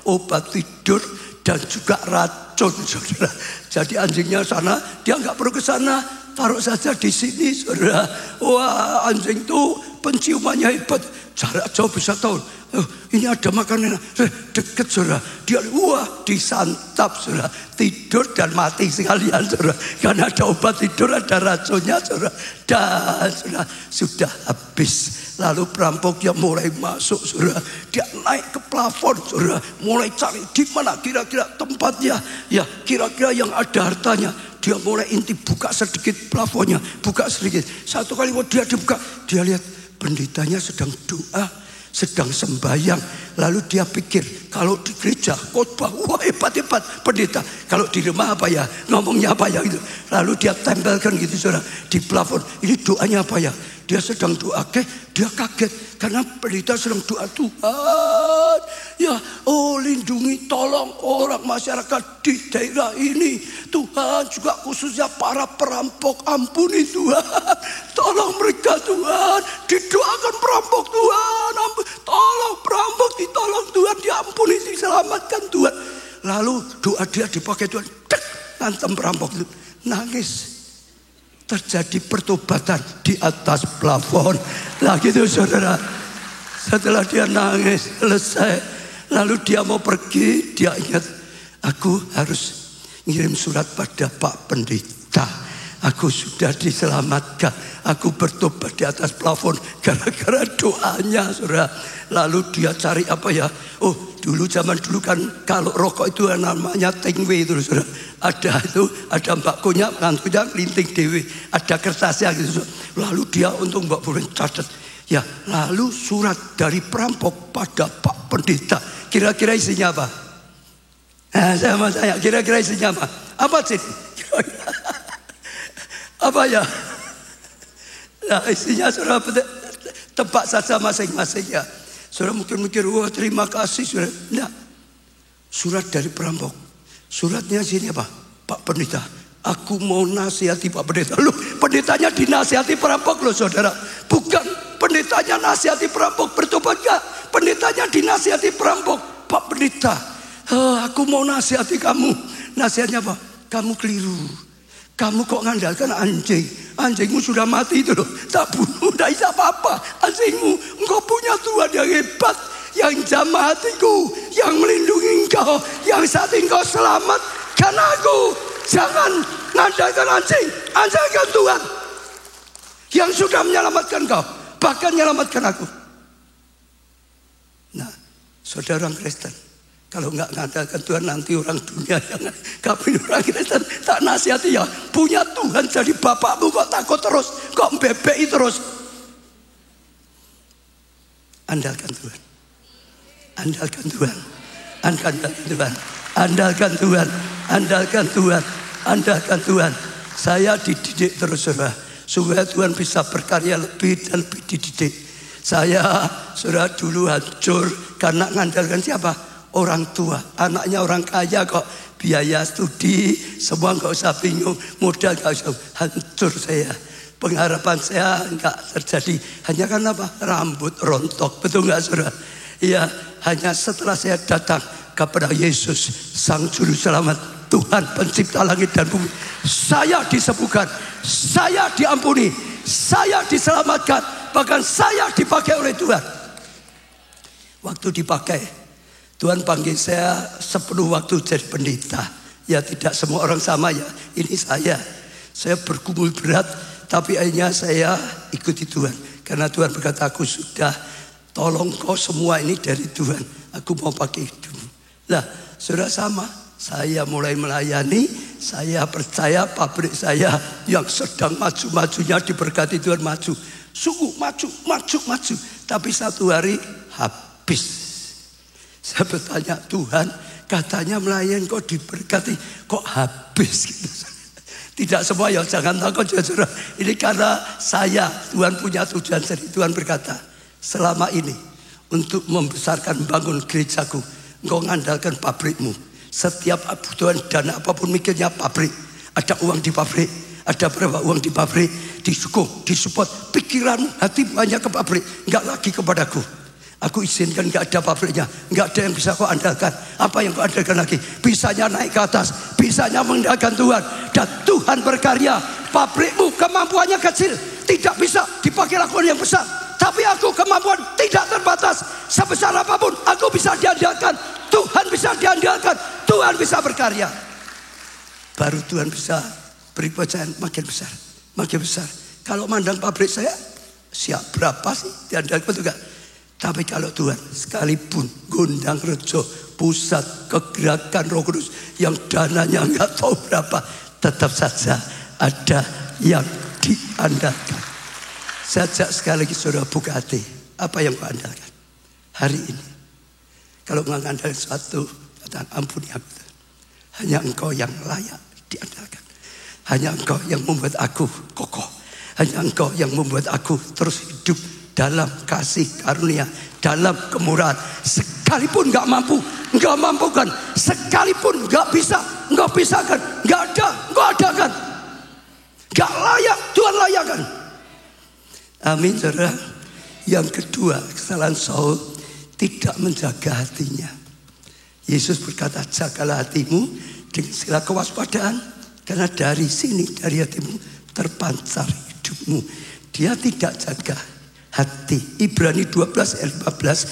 Speaker 1: obat tidur dan juga racun saudara. Jadi anjingnya sana, dia nggak perlu ke sana. Taruh saja di sini saudara. Wah, anjing itu penciumannya hebat. jarak jauh bisa tahu. Oh, ini ada makanan dekat saudara. Dia wah disantap saudara, tidur dan mati sekalian saudara. Karena ada obat tidur, ada racunnya saudara. Dan saudara sudah habis. Lalu perampoknya mulai masuk saudara. Dia naik ke plafon saudara, mulai cari di mana kira-kira tempatnya. Ya kira-kira yang ada hartanya. Dia mulai intip, buka sedikit plafonnya, buka sedikit. Satu kali waktu dia dibuka, dia lihat pendetanya sedang doa, sedang sembahyang. Lalu dia pikir, kalau di gereja khotbah, wah hebat-hebat pendeta. Kalau di rumah apa ya, ngomongnya apa ya gitu. Lalu dia tempelkan gitu saudara di plafon. Ini doanya apa ya? Dia sedang doa, dia kaget karena pendeta sedang doa, Tuhan, ya, oh lindungi, tolong orang masyarakat di daerah ini. Tuhan juga khususnya para perampok, ampuni Tuhan, tolong mereka Tuhan, didoakan perampok Tuhan, tolong perampok, ditolong Tuhan, diampuni, diselamatkan Tuhan. Lalu doa dia dipakai Tuhan, ngantem perampok itu, nangis. Terjadi pertobatan di atas plafon. Lah gitu saudara. Setelah dia nangis selesai, lalu dia mau pergi, dia ingat, aku harus ngirim surat pada Pak Pendeta. Aku sudah diselamatkan. Aku bertobat di atas plafon gara-gara doanya saudara. Lalu dia cari apa ya? Oh dulu zaman dulu kan kalau rokok itu namanya tingwe itu saudara. Ada itu, ada mbakkonya, ngantunya linting dewe. Ada kertasnya gitu. Lalu dia untuk mbak boleh catat. Ya, lalu surat dari perampok pada Pak Pendeta. Kira-kira isinya apa? Sama saya, kira-kira isinya apa? Apa sih? Apa ya? Nah isinya saudara tebak saja masing-masing ya. Saudara mungkin mikir, wah terima kasih saudara. Nah, surat dari perampok. Suratnya sini apa? Pak Pendeta, aku mau nasihati Pak Pendeta. Loh, pendetanya dinasihati perampok loh saudara. Bukan pendetanya nasihati perampok, bertobat gak? Pendetanya dinasihati perampok. Pak Pendeta, aku mau nasihati kamu. Nasihatnya apa? Kamu keliru. Kamu kok ngandalkan anjing? Anjingmu sudah mati itu loh. Tak bunuh, tidak bisa apa-apa. Anjingmu, engkau punya Tuhan yang hebat, yang jamah hatiku, yang melindungi engkau, yang saat engkau selamat karena aku. Jangan ngandalkan anjing, andalkan Tuhan yang sudah menyelamatkan kau, bahkan menyelamatkan aku. Nah, saudara Kristen, kalau nggak ngandalkan Tuhan nanti orang dunia yang kami orang Kristen tak nasihati ya. Punya Tuhan jadi bapakmu kok takut terus, kok bebek terus. Andalkan Tuhan, andalkan Tuhan, andalkan Tuhan, andalkan Tuhan, andalkan Tuhan, andalkan Tuhan. Saya dididik terus saudara, supaya Tuhan bisa berkarya lebih dan lebih dididik. Saya saudara dulu hancur karena ngandalkan siapa? Orang tua, anaknya orang kaya kok biaya studi semua nggak usah bingung, modal nggak usah, hancur saya. Pengharapan saya nggak terjadi hanya karena apa? Rambut rontok, betul nggak saudara? Iya, hanya setelah saya datang kepada Yesus Sang Juru Selamat, Tuhan Pencipta langit dan bumi, saya disembuhkan, saya diampuni, saya diselamatkan, bahkan saya dipakai oleh Tuhan. Waktu dipakai, Tuhan panggil saya sepenuh waktu jadi pendeta. Ya tidak semua orang sama ya. Ini saya bergumul berat, tapi akhirnya saya ikuti Tuhan. Karena Tuhan berkata, aku sudah tolong kau semua ini dari Tuhan. Aku mau pakai hidupmu. Lah, saudara sama. Saya mulai melayani, saya percaya pabrik saya yang sedang maju-majunya diberkati Tuhan maju. Sungguh maju. Tapi satu hari habis. Saya bertanya, Tuhan katanya melayani kok diberkati, kok habis gitu. Tidak semua ya, jangan takut ya saudara. Ini karena saya, Tuhan punya tujuan sendiri. Tuhan berkata, selama ini untuk membesarkan bangun gerejaku, engkau ngandalkan pabrikmu. Setiap kebutuhan dana apapun mikirnya pabrik. Ada uang di pabrik, ada berapa uang di pabrik, disupport pikiranmu, hatimu hanya ke pabrik, enggak lagi kepadaku. Aku izinkan gak ada pabriknya, gak ada yang bisa kau andalkan. Apa yang kau andalkan lagi? Bisanya naik ke atas, bisanya mengandalkan Tuhan. Dan Tuhan berkarya. Pabrikmu kemampuannya kecil, tidak bisa dipakai lakukan yang besar. Tapi aku kemampuan tidak terbatas. Sebesar apapun aku bisa diandalkan. Tuhan bisa diandalkan. Tuhan bisa berkarya. Baru Tuhan bisa beri kepercayaan makin besar. Makin besar. Kalau mandang pabrik saya, siap berapa sih diandalkan juga. Tapi kalau Tuhan sekalipun Gondang Rejo, pusat kegerakan Roh Kudus yang dananya nggak tahu berapa, tetap saja ada yang diandalkan. Sejak sekali lagi saudara buka hati, apa yang kau andalkan hari ini? Kalau mengandalkan sesuatu, katakan ampuni aku. Hanya Engkau yang layak diandalkan. Hanya Engkau yang membuat aku kokoh. Hanya Engkau yang membuat aku terus hidup dalam kasih karunia, dalam kemurahan. Sekalipun gak mampu, gak mampukan. Sekalipun gak bisa, gak bisakan. Gak ada, gak adakan. Gak layak, Tuhan layakkan. Amin, saudara. Yang kedua, kesalahan Saul tidak menjaga hatinya. Yesus berkata, jagalah hatimu dengan segala kewaspadaan, karena dari sini, dari hatimu terpancar hidupmu. Dia tidak jaga hati. Ibrani 12 ayat 15,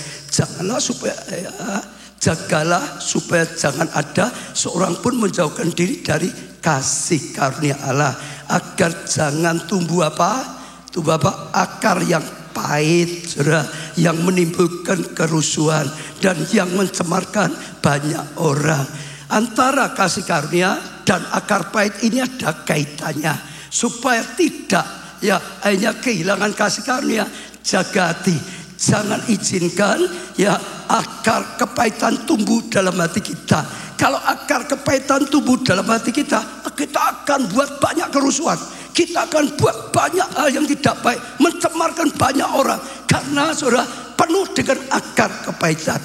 Speaker 1: jagalah supaya jangan ada seorang pun menjauhkan diri dari kasih karunia Allah, agar jangan tumbuh apa? Tumbuh apa? Akar yang pahit, saudara, yang menimbulkan kerusuhan dan yang mencemarkan banyak orang. Antara kasih karunia dan akar pahit ini ada kaitannya, supaya tidak hanya kehilangan kasih karunia. Jaga hati, jangan izinkan akar kepahitan tumbuh dalam hati kita. Kalau akar kepahitan tumbuh dalam hati kita, kita akan buat banyak kerusuhan. Kita akan buat banyak hal yang tidak baik, mencemarkan banyak orang. Karena saudara penuh dengan akar kepahitan.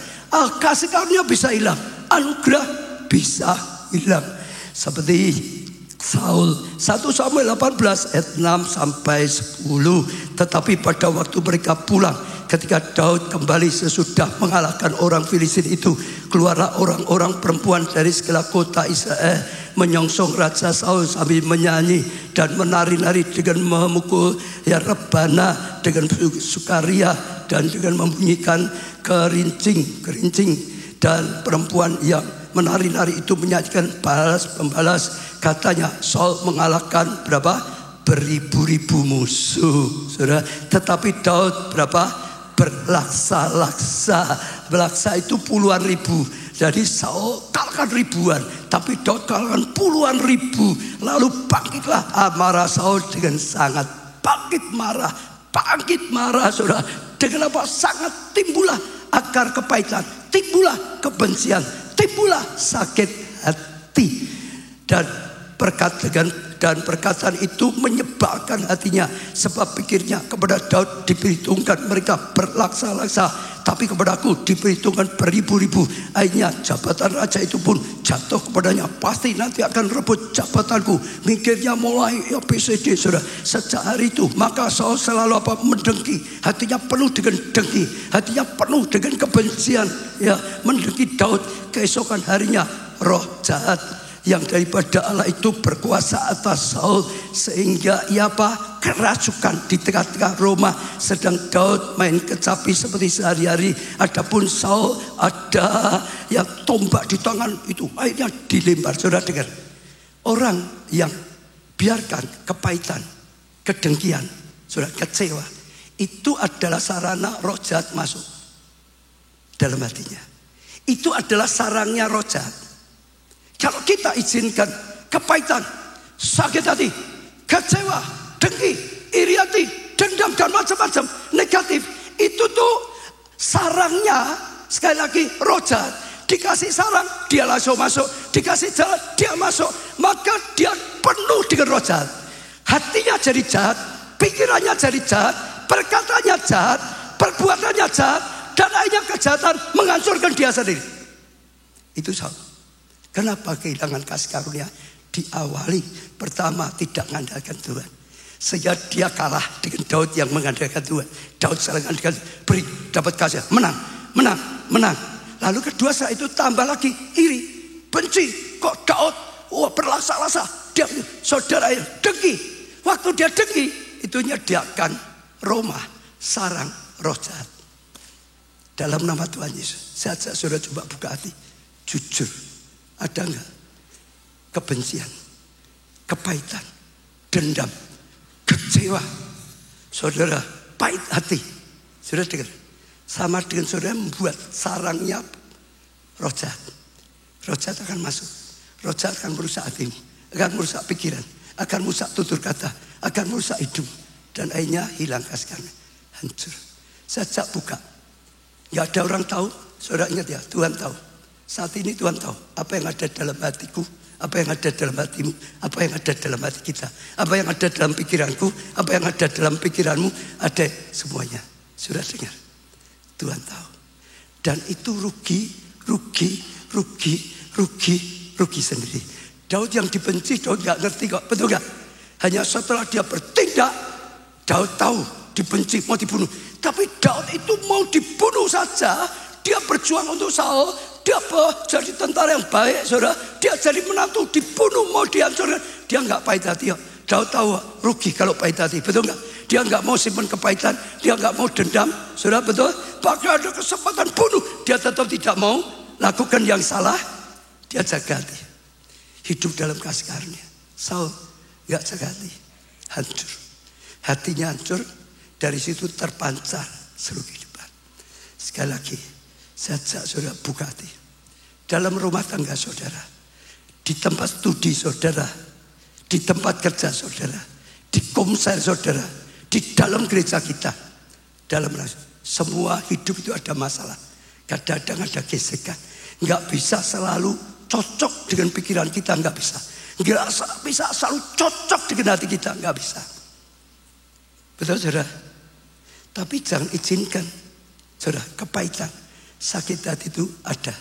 Speaker 1: Kasih karunia bisa hilang, anugerah bisa hilang. Seperti Saul, 1 Samuel 18 ayat 6 sampai 10. Tetapi pada waktu mereka pulang, ketika Daud kembali sesudah mengalahkan orang Filistin itu, keluarlah orang-orang perempuan dari segala kota Israel menyongsong Raja Saul sambil menyanyi dan menari-nari dengan memukul rebana dengan sukaria dan dengan membunyikan kerincing. Dan perempuan yang menari-nari itu menyanyikan balas-pembalas. Katanya Saul mengalahkan berapa? Beribu-ribu musuh, saudara. Tetapi Daud berapa? Berlaksa-laksa. Berlaksa itu puluhan ribu. Jadi Saul kalahkan ribuan, tapi Daud kalahkan puluhan ribu. Lalu bangkitlah amarah Saul dengan sangat. Bangkit marah, saudara. Dengan apa? Sangat timbullah akar kepahitan, timbullah kebencian, timbullah sakit hati. Dan perkataan itu menyebalkan hatinya, sebab pikirnya kepada Daud diperhitungkan mereka berlaksa-laksa, tapi kepadaku diperhitungkan beribu-ribu. Akhirnya jabatan raja itu pun jatuh kepadanya. Pasti nanti akan rebut jabatanku. Mikirnya mulai PCD, saudara. Sejak hari itu maka Saul selalu mendengki. Hatinya penuh dengan dengki, hatinya penuh dengan kebencian, mendengki Daud. Keesokan harinya roh jahat yang daripada Allah itu berkuasa atas Saul, sehingga ia kerasukan di tengah-tengah rumah. Sedang Daud main kecapi seperti sehari-hari. Adapun Saul ada yang tombak di tangan itu, akhirnya dilempar. Saudara dengar, orang yang biarkan kepahitan, kedengkian, saudara, kecewa, itu adalah sarana roh jahat masuk dalam hatinya. Itu adalah sarangnya roh jahat. Kalau kita izinkan kepahitan, sakit hati, kecewa, dengki, iri hati, dendam dan macam-macam negatif, itu tuh sarangnya, sekali lagi, roh jahat. Dikasih sarang, dia langsung masuk. Dikasih jalan, dia masuk. Maka dia penuh dengan roh jahat. Hatinya jadi jahat, pikirannya jadi jahat, perkataannya jahat, perbuatannya jahat, dan akhirnya kejahatan menghancurkan dia sendiri. Itu Saul. Kenapa kehilangan kasih karunia? Diawali pertama tidak mengandalkan Tuhan, sehingga dia kalah dengan Daud yang mengandalkan Tuhan. Daud selalu mengandalkan, beri, dapat kasih, menang. Lalu kedua saat itu tambah lagi iri, benci. Kok Daud berlaksa-laksa, dia saudara dengki. Waktu dia dengki, itunya dia akan Roma, sarang roh jahat. Dalam nama Tuhan Yesus, saya ajak saudara coba buka hati. Jujur, ada enggak kebencian, kepahitan, dendam, kecewa? Saudara pahit hati, saudara dengar, sama dengan saudara membuat sarangnya roh jahat. Roh jahat akan masuk, roh jahat akan merusak hatimu, akan merusak pikiran, akan merusak tutur kata, akan merusak hidup, dan akhirnya hilang kasih karunia, hancur. Saya ajak buka, nggak ada orang tahu. Saudara ingat ya, Tuhan tahu. Saat ini Tuhan tahu apa yang ada dalam hatiku, apa yang ada dalam hatimu, apa yang ada dalam hati kita, apa yang ada dalam pikiranku, apa yang ada dalam pikiranmu, ada semuanya. Sudah dengar? Tuhan tahu. Dan itu rugi sendiri. Daud yang dibenci, Daud gak ngerti kok, betul gak? Hanya setelah dia bertindak, Daud tahu dibenci, mau dibunuh. Tapi Daud itu mau dibunuh saja. Dia berjuang untuk Saul, dia jadi tentara yang baik, saudara. Dia jadi menantu, dibunuh, mau dihancurkan. Dia nggak pahit hati. Daud tahu rugi kalau pahit hati, betul nggak? Dia nggak mau simpan kepahitan, dia nggak mau dendam, saudara, betul? Bahkan ada kesempatan bunuh, dia tetap tidak mau lakukan yang salah. Dia jaga hati, hidup dalam kasih karunia. Saul nggak jaga hati, hancur. Hatinya hancur, dari situ terpancar seluruh kehidupan. Sekali lagi, saya ajak saudara buka hati. Dalam rumah tangga saudara, di tempat studi saudara, di tempat kerja saudara, di komsel saudara, di dalam gereja kita, dalam semua hidup itu ada masalah. Kadang-kadang ada gesekan. Nggak bisa selalu cocok dengan pikiran kita, nggak bisa. Nggak bisa selalu cocok dengan hati kita, nggak bisa. Betul saudara? Tapi jangan izinkan saudara kepahitan, sakit hati itu ada.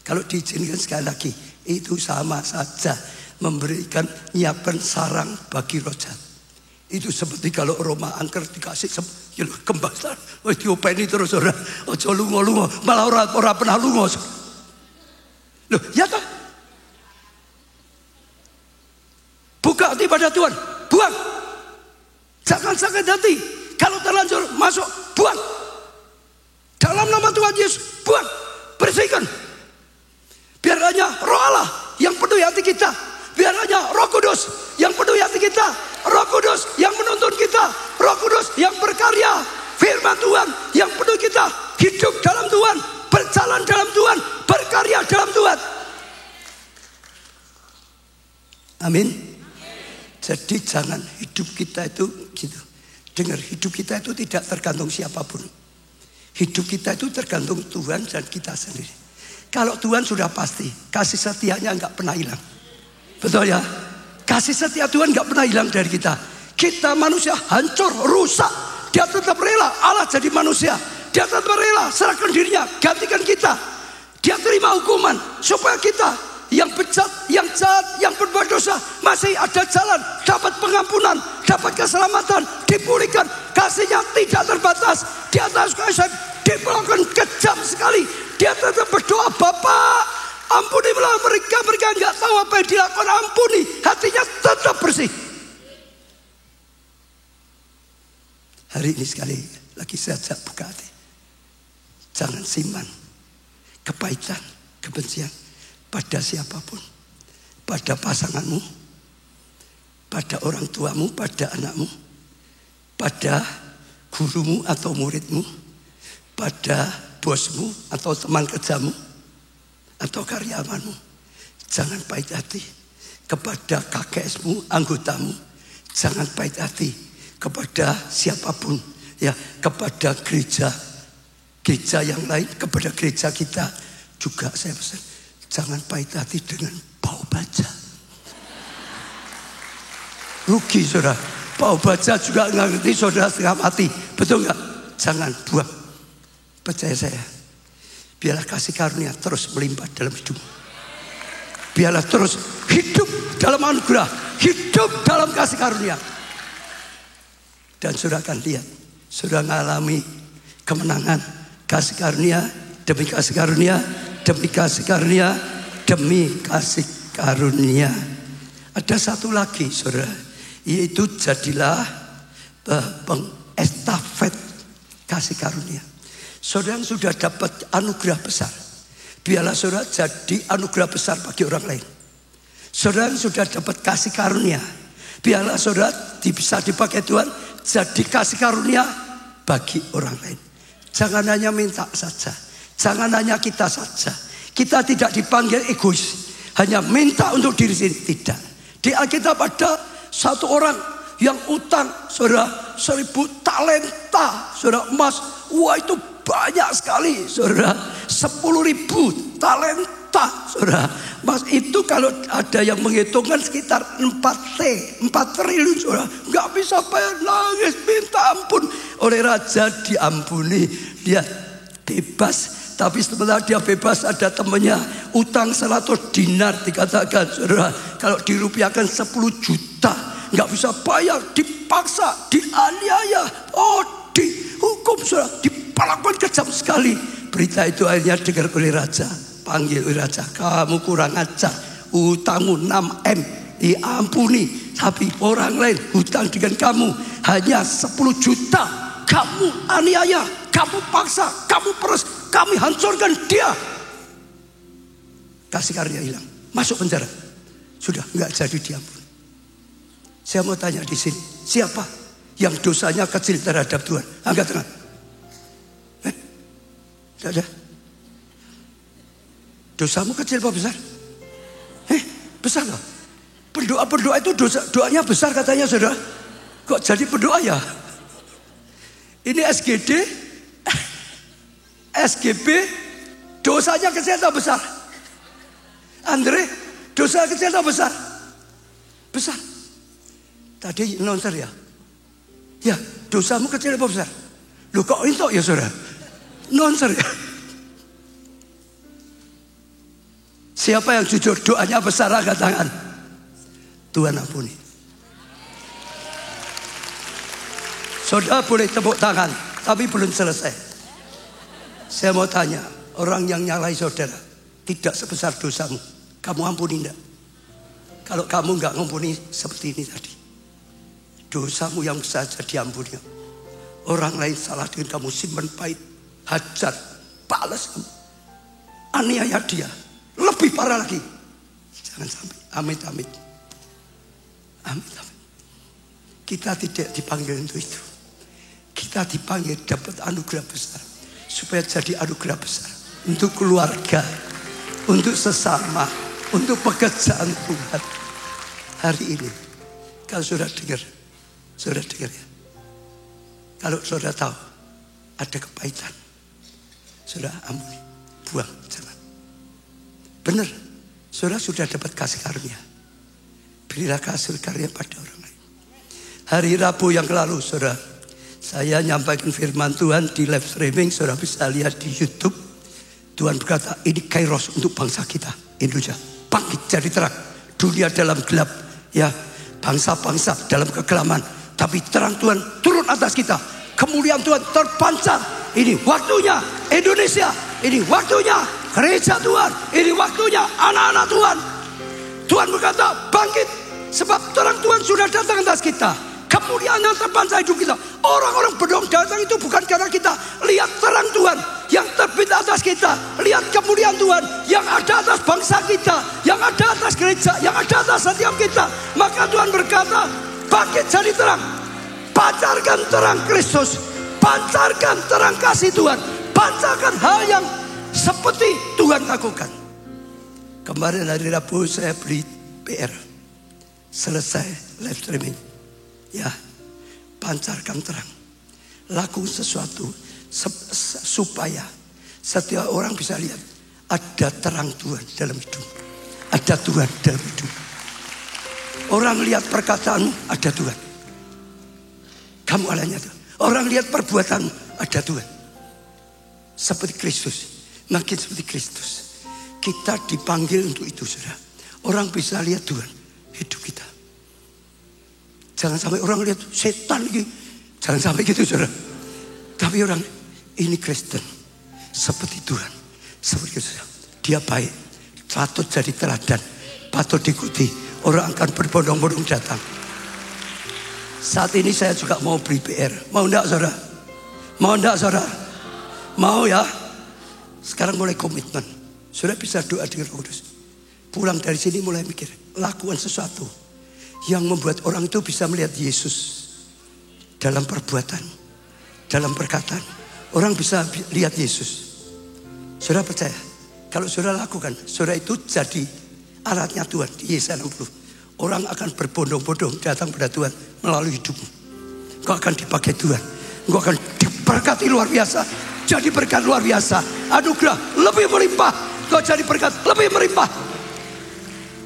Speaker 1: Kalau diizinkan sekali lagi, itu sama saja memberikan nyiapkan sarang bagi roh jahat. Itu seperti kalau Roma angker dikasih kembasan, diopeni terus saudara. Ojo lungo-lungo, malah orang pernah lungo. Loh, ya toh? Buka hati pada Tuhan, buang. Jangan sakit hati. Kalau terlanjur masuk, buang. Dalam nama Tuhan Yesus, buang, bersihkan. Biar hanya Roh Allah yang penuhi hati kita. Biar hanya Roh Kudus yang penuhi hati kita. Roh Kudus yang menuntun kita. Roh Kudus yang berkarya. Firman Tuhan yang penuhi kita. Hidup dalam Tuhan, berjalan dalam Tuhan, berkarya dalam Tuhan. Amin. Jadi jangan hidup kita itu gitu. Dengar, hidup kita itu tidak tergantung siapapun. Hidup kita itu tergantung Tuhan dan kita sendiri. Kalau Tuhan sudah pasti, kasih setianya nggak pernah hilang. Betul ya? Kasih setia Tuhan nggak pernah hilang dari kita. Kita manusia hancur, rusak. Dia tetap rela Allah jadi manusia. Dia tetap rela serahkan dirinya, gantikan kita. Dia terima hukuman supaya kita yang bejat, yang jahat, yang berbuat dosa masih ada jalan, dapat pengampunan, dapat keselamatan, dipulihkan. Kasihnya tidak terbatas. Di atas kasih diperlakukan kejam sekali. Dia tetap berdoa, Bapak ampunilah mereka nggak tahu apa yang dilakukan. Ampuni, hatinya tetap bersih. Hari ini sekali lagi saya ajak buka hati. Jangan simpan kepahitan, kebencian pada siapapun, pada pasanganmu, pada orang tuamu, pada anakmu, pada gurumu atau muridmu, pada bosmu atau teman kerjamu, atau karyawanmu. Jangan pahit hati kepada KKSmu, anggotamu. Jangan pahit hati kepada siapapun, ya, kepada gereja yang lain, kepada gereja kita juga saya pesan. Jangan pahit hati dengan bau baja. Rugi saudara. Bau baja juga nggak ngerti saudara setengah mati. Betul nggak? Jangan buang. Percaya saya. Biarlah kasih karunia terus melimpah dalam hidup. Biarlah terus hidup dalam anugerah. Hidup dalam kasih karunia. Dan saudara akan lihat. Saudara mengalami kemenangan. Kasih karunia demi kasih karunia. Demi kasih karunia, demi kasih karunia. Ada satu lagi saudara, yaitu jadilah pengestafet kasih karunia. Saudara yang sudah dapat anugerah besar, biarlah saudara jadi anugerah besar bagi orang lain. Saudara yang sudah dapat kasih karunia, biarlah saudara bisa dipakai Tuhan jadi kasih karunia bagi orang lain. Jangan hanya minta saja, jangan hanya kita saja. Kita tidak dipanggil egois, hanya minta untuk diri sendiri, tidak. Di Alkitab ada satu orang yang utang, saudara, 1000 talenta, saudara, emas. Wah, itu banyak sekali, saudara. 10.000 talenta, saudara. Mas, itu kalau ada yang menghitungkan sekitar 4 triliun, saudara. Gak bisa bayar, nangis, minta ampun. Oleh raja diampuni, dia bebas. Tapi setelah dia bebas, ada temannya utang 100 dinar, dikatakan, saudara, kalau dirupiahkan 10 juta, nggak bisa bayar, dipaksa, dianiaya, dihukum, saudara, diperlakukan kejam sekali. Berita itu akhirnya dengar oleh raja, panggil oleh raja, kamu kurang ajar, utangmu 6M diampuni, tapi orang lain hutang dengan kamu hanya 10 juta, kamu aniaya, kamu paksa, kamu peres, kami hancurkan dia. Kasih karunia hilang, masuk penjara, sudah nggak jadi diampuni. Saya mau tanya di sini, siapa yang dosanya kecil terhadap Tuhan? Angkat tangan. Tidak ada. Dosamu kecil apa besar? Besar loh. Pendoa itu doanya besar katanya, saudara. Kok jadi pendoa ya? Ini SGD, SGB, dosanya kecil atau besar? Andre, dosa kecil atau besar? Besar. Tadi nonser ya? Ya, dosamu kecil atau besar? Loh, kok itu ya, saudara? Nonser ya? Siapa yang jujur doanya besar, angkat tangan. Tuhan ampuni. Saudara boleh tepuk tangan, tapi belum selesai. Saya mau tanya, orang yang nyalai saudara tidak sebesar dosamu, kamu ampuni enggak? Kalau kamu enggak ngampuni seperti ini tadi, dosamu yang saja diampuni. Orang lain salah dengan kamu, simpan pahit, hajar, balas kamu, aniaya dia, lebih parah lagi. Jangan sampai, amit. Kita tidak dipanggil untuk itu. Kita dipanggil dapat anugerah besar, supaya jadi anugerah besar untuk keluarga, untuk sesama, untuk pekerjaan Tuhan. Hari ini, kalau saudara dengar ya. Kalau saudara tahu ada kepahitan, saudara ampuni, buang, jangan. Benar, saudara sudah dapat kasih karunia. Berilah kasih karunia pada orang lain. Hari Rabu yang lalu, saudara, saya nyampaikan firman Tuhan di live streaming, saudara bisa lihat di YouTube. Tuhan berkata, ini kairos untuk bangsa kita, Indonesia. Bangkit jadi terang, dunia dalam gelap, ya, bangsa-bangsa dalam kegelapan. Tapi terang Tuhan turun atas kita, kemuliaan Tuhan terpancar. Ini waktunya Indonesia, ini waktunya gereja Tuhan, ini waktunya anak-anak Tuhan. Tuhan berkata, bangkit, sebab terang Tuhan sudah datang atas kita. Kemuliaan yang terpancar hidup kita. Orang-orang berdoa datang itu bukan karena kita. Lihat terang Tuhan yang terbit atas kita. Lihat kemuliaan Tuhan yang ada atas bangsa kita, yang ada atas gereja, yang ada atas setiap kita. Maka Tuhan berkata, bangkit jadi terang. Pancarkan terang Kristus, pancarkan terang kasih Tuhan, pancarkan hal yang seperti Tuhan lakukan. Kemarin hari Rabu saya beli PR, selesai live streaming. Ya, pancarkan terang, lakukan sesuatu supaya setiap orang bisa lihat ada terang Tuhan dalam hidup, ada Tuhan dalam hidup. Orang lihat perkataanmu, ada Tuhan. Kamu alanya Tuhan. Orang lihat perbuatanmu, ada Tuhan. Seperti Kristus, makin seperti Kristus. Kita dipanggil untuk itu, saudara. Orang bisa lihat Tuhan hidup kita. Jangan sampai orang lihat setan lagi. Jangan sampai gitu, saudara. Tapi orang ini Kristen, seperti Tuhan, seperti Kristus. Dia baik, patut jadi teladan, patut diikuti. Orang akan berbondong-bondong datang. Saat ini saya juga mau beli PR. Mau enggak, saudara? Mau enggak saudara? Mau ya? Sekarang mulai komitmen. Saudara bisa doa dengan Roh Kudus. Pulang dari sini mulai mikir, lakukan sesuatu yang membuat orang itu bisa melihat Yesus dalam perbuatan, dalam perkataan. Orang bisa lihat Yesus. Saudara percaya? Kalau saudara lakukan, saudara itu jadi alatnya Tuhan. Di Yesaya 60. Orang akan berbondong-bondong datang pada Tuhan melalui hidupmu. Engkau akan dipakai Tuhan. Engkau akan diberkati luar biasa. Jadi berkat luar biasa. Anugerah lebih melimpah. Engkau jadi berkat lebih melimpah.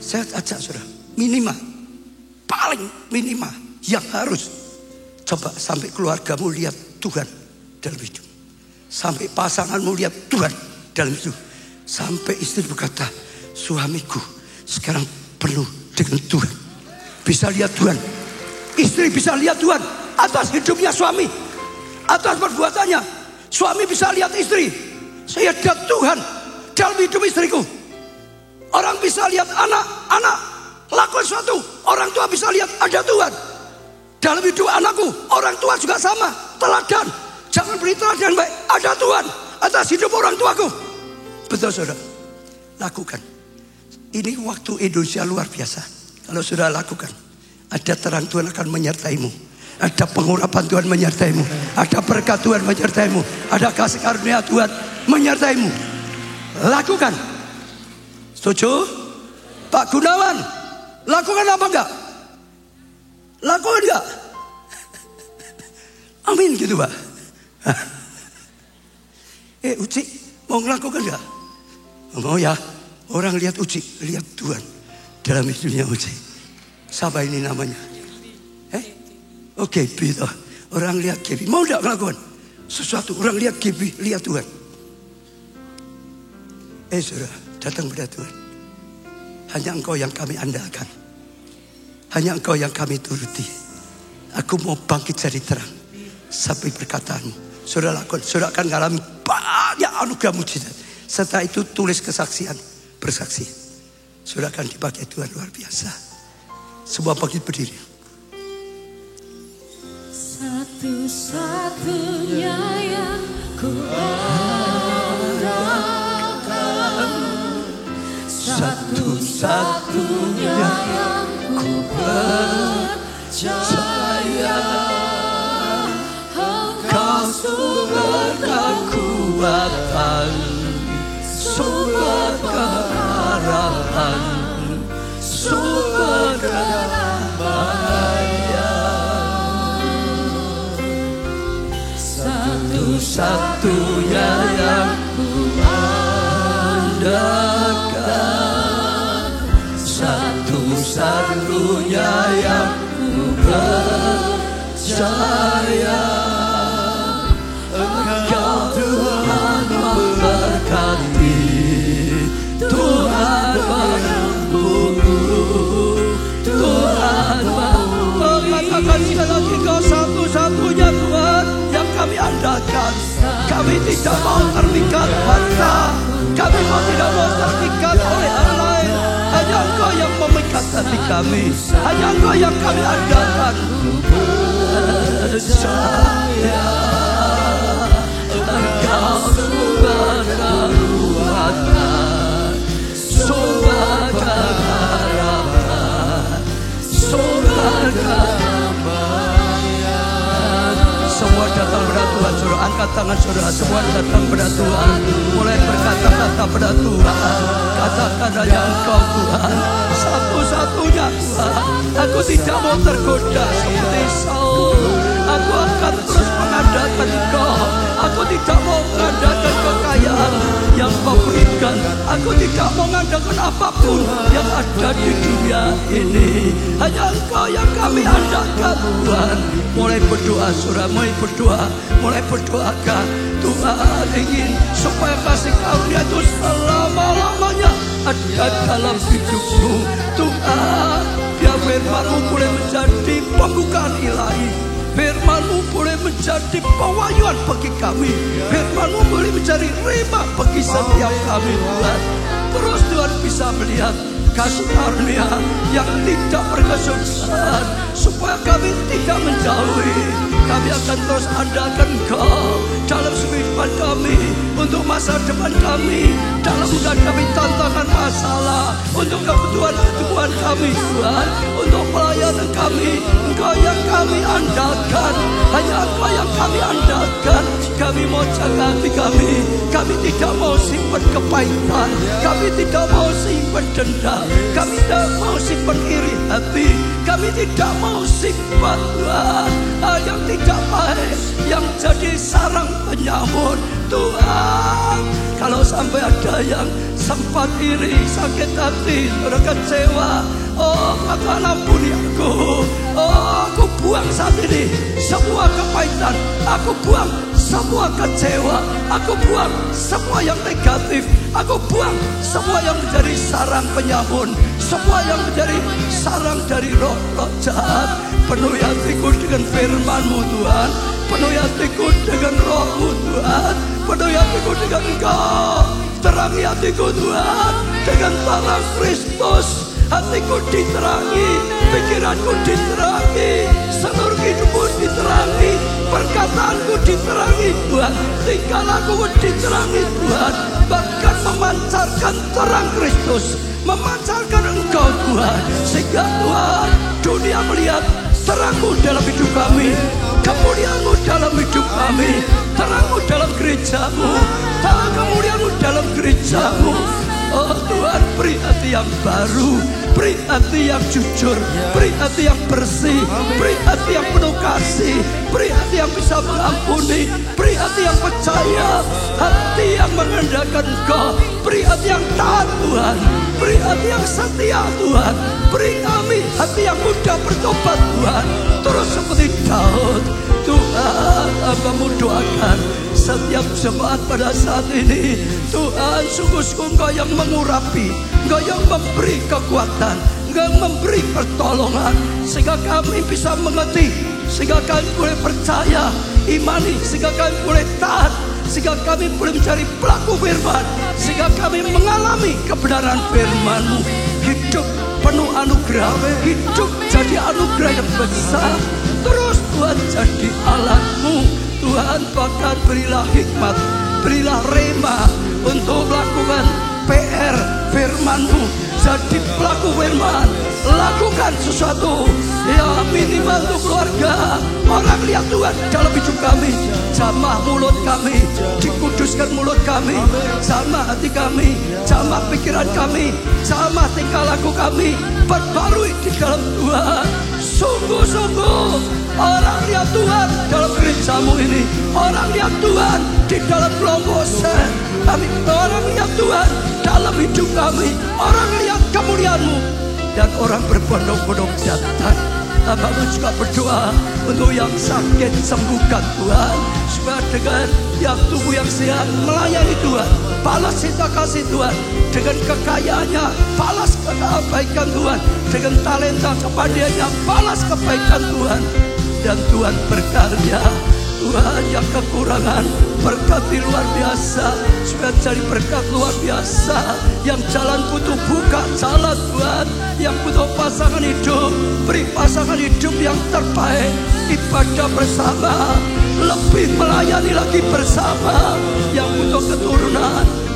Speaker 1: Saya ajak saudara, minimal, paling minimal yang harus coba sampai keluargamu lihat Tuhan dalam hidup. Sampai pasanganmu lihat Tuhan dalam hidup. Sampai istri berkata, suamiku sekarang penuh dengan Tuhan. Bisa lihat Tuhan. Istri bisa lihat Tuhan atas hidupnya suami, atas perbuatannya. Suami bisa lihat istri, saya lihat Tuhan dalam hidup istriku. Orang bisa lihat anak lakukan sesuatu. Orang tua bisa lihat ada Tuhan dalam hidup anakku. Orang tua juga sama, teladan. Jangan beri teladan baik, ada Tuhan atas hidup orang tuaku. Betul saudara, lakukan. Ini waktu Indonesia luar biasa. Kalau sudah lakukan, ada terang Tuhan akan menyertaimu. Ada pengurapan Tuhan menyertaimu. Ada berkat Tuhan menyertaimu. Ada kasih karunia Tuhan menyertaimu. Lakukan. Setuju? Pak Gunawan, lakukan apa enggak? Lakukan enggak? Amin gitu Pak. Uci, mau ngelakukan enggak? Mau ya? Orang lihat Uci, lihat Tuhan dalam hidupnya Uci. Siapa ini namanya? Oke, gitu. Orang lihat Gaby, mau enggak melakukan sesuatu? Orang lihat Gaby, lihat Tuhan. Saudara, datang pada Tuhan. Hanya Engkau yang kami andalkan. Hanya Engkau yang kami turuti. Aku mau bangkit jadi terang sampai perkataanmu. Saudara lakukan, saudara akan mengalami banyak anugerah mujizat. Setelah itu tulis kesaksian, bersaksi. Saudara akan dipakai Tuhan luar biasa. Semua bangkit berdiri.
Speaker 3: Satu-satunya yang ku andalkan, satu-satunya yang ku percaya, Engkau sumber kekuatan, sumber keharapan, sumber kedamaian. Satu-satunya yang ku andalkan, satu-satunya yang ku percaya, Engkau Tuhan memberkati, Tuhan menyembuhkan, Tuhan
Speaker 1: Katakan sekali lagi, Kau satu-satunya Tuhan yang kami andalkan. Kami tidak mau terikat harta, kami tidak mau terikat oleh hal lain. Hanya Engkau yang memikat hati kami, hanya Engkau yang kami andalkan. Percaya Engkau sumber kekuatan, sumber keharapan, sumber kedamaian. Semua datang pada Tuhan. Saudara angkat tangan saudara. Semua datang pada Tuhan. Mulai berkata-kata pada Tuhan. Katakan hanya Engkau Tuhan, satu-satunya Tuhan. Aku tidak mau tergoda seperti Saul. Aku akan terus mengandalkan Engkau. Aku tidak mau mengandalkan kekayaan yang Kau berikan. Aku tidak mau mengandalkan apapun yang ada di dunia ini. Hanya Engkau yang kami andalkan Tuhan. Mulai berdoa saudara, mulai berdoa, mulai berdoakan. Tuhan ingin supaya kasih karunia itu selama-lamanya ada dalam hidupmu. Tuhan, biar firman-Mu boleh menjadi pembukaan ilahi. Firman-Mu boleh menjadi pewahyuan bagi kami. Firman-Mu boleh menjadi rhema bagi setiap kami Tuhan. Terus Tuhan bisa melihat kasih karunia yang tidak berkesudahan, supaya kami tidak menjauhi. Kami akan terus andalkan Engkau dalam kehidupan kami, untuk masa depan kami, dalam menghadapi tantangan masalah, untuk kebutuhan kami Tuhan, untuk pelayanan kami. Engkau yang kami andalkan, hanya Engkau yang kami andalkan. Kami mau jaga hati kami tidak mau simpan kepahitan, kami tidak mau simpan dendam, kami tidak mau simpan iri hati, kami tidak mau simpan Tuhan yang tidak baik, yang jadi sarang penyamur Tuhan. Kalau sampai ada yang sempat iri, sakit hati, kecewa, oh maka ampuni aku. Oh, aku buang saat ini semua kepahitan, aku buang semua kecewa, aku buang semua yang negatif, aku buang semua yang menjadi sarang penyamun, semua yang menjadi sarang dari roh-roh jahat. Penuhi hatiku dengan firman-Mu Tuhan, penuhi hatiku dengan Roh-Mu Tuhan, penuhi hatiku dengan Engkau, terangi hatiku Tuhan dengan terang Kristus. Hatiku diterangi, pikiranku diterangi, seluruh hidupku diterangi, perkataanku diterangi Tuhan, tingkah lakuku diterangi Tuhan, bahkan memancarkan terang Kristus, memancarkan Engkau Tuhan, sehingga Tuhan dunia melihat terang-Mu dalam hidup kami, kemuliaan-Mu dalam hidup kami, terang-Mu dalam gereja-Mu, kemuliaan-Mu dalam gereja-Mu. Oh Tuhan, beri hati yang baru, beri hati yang jujur, beri hati yang bersih, beri hati yang penuh kasih, beri hati yang bisa mengampuni, beri hati yang percaya, hati yang mengandalkan Engkau, beri hati yang taat Tuhan, beri hati yang setia Tuhan, beri kami hati yang mudah bertobat Tuhan, terus seperti Daud. Tuhan, Hamba-Mu doakan setiap jemaat pada saat ini, Tuhan, sungguh-sungguh Engkau yang mengurapi, Engkau yang memberi kekuatan, Engkau yang memberi pertolongan, sehingga kami bisa mengerti, sehingga kami boleh percaya, imani, sehingga kami boleh taat, sehingga kami boleh mencari pelaku firman, sehingga kami mengalami kebenaran firman-Mu. Hidup penuh anugerah, hidup jadi anugerah yang besar. Terus Tuhan jadi alat-Mu Tuhan, bahkan berilah hikmat, berilah rema untuk melakukan PR firman-Mu. Jadi pelaku firman, lakukan sesuatu ya minimal untuk keluarga. Orang lihat Tuhan dalam hidup kami, jamah mulut kami, dikuduskan mulut kami, jamah hati kami, jamah pikiran kami, jamah tingkah laku kami, perbarui di dalam Tuhan. Sungguh-sungguh orang lihat Tuhan dalam gereja-Mu ini, orang lihat Tuhan di dalam kelompok kami, orang lihat Tuhan dalam hidup kami, orang lihat kemuliaan-Mu, dan orang berbondong-bondong datang. Hamba-Mu juga berdoa untuk yang sakit, sembuhkan Tuhan, supaya dengan yang tubuh yang sehat melayani Tuhan, balas cinta kasih Tuhan, dengan kekayaannya balas kebaikan Tuhan, dengan talenta kepandaiannya balas kebaikan Tuhan. Dan Tuhan berkarya, Tuhan yang kekurangan berkati luar biasa, supaya jadi berkat luar biasa. Yang jalan butuh buka jalan Tuhan, yang butuh pasangan hidup beri pasangan hidup yang terbaik, ibadah bersama, lebih melayani lagi bersama. Yang butuh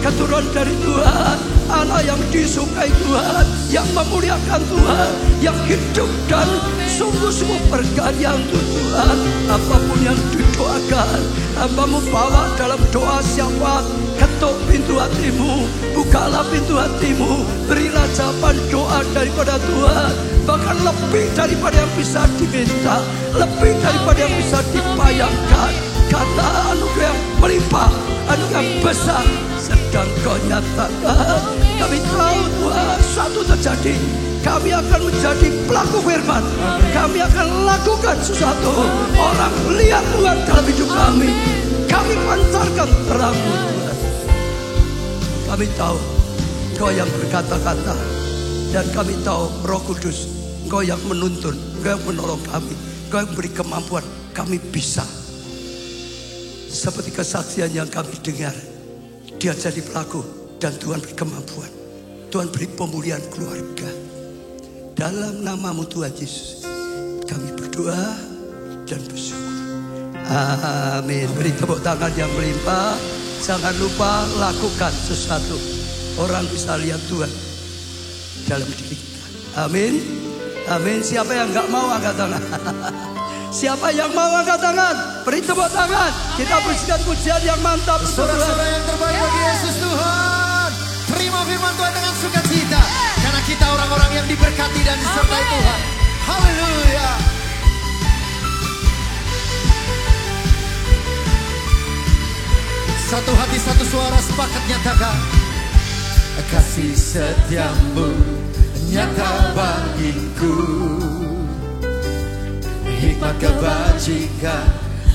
Speaker 1: keturunan dari Tuhan, anak yang disukai Tuhan, yang memuliakan Tuhan, yang hidup dan sungguh-sungguh berkarya untuk Tuhan. Apapun yang didoakan, Hamba-Mu bawa dalam doa syafaat. Ketuk pintu hatimu, bukalah pintu hatimu, berilah jawaban doa daripada Tuhan, bahkan lebih daripada yang bisa diminta, lebih daripada yang bisa dibayangkan. Kata anugerah yang melimpah, anugerah yang besar sedang Kau nyatakan. Kami tahu Tuhan suatu terjadi, kami akan menjadi pelaku firman, kami akan lakukan sesuatu. Orang lihat Tuhan dalam hidup kami, kami pancarkan terang-Mu Tuhan. Kami tahu Engkau yang berkata-kata, dan kami tahu Roh Kudus, Engkau yang menuntun, Engkau yang menolong kami, Engkau yang beri kemampuan. Kami bisa seperti kesaksian yang kami dengar, dia jadi pelaku dan Tuhan beri kemampuan. Tuhan beri pemulihan keluarga. Dalam namamu Tuhan Yesus kami berdoa dan bersyukur. Amin. Beri tepuk tangan yang melimpah. Jangan lupa lakukan sesuatu. Orang bisa lihat Tuhan dalam diri kita. Amin. Amin. Siapa yang gak mau angkat tangan? Siapa yang mau angkat tangan? Beri tepuk tangan. Kita pujikan pujian yang mantap.
Speaker 4: Saudara-saudara yang terbaik bagi Yesus Tuhan. Terima firman Tuhan dengan sukacita. Karena kita orang-orang yang diberkati dan disertai Tuhan. Haleluya. Satu hati satu suara sepakat nyatakan. Kasih setiamu nyata bagiku. Hikmat kebajikan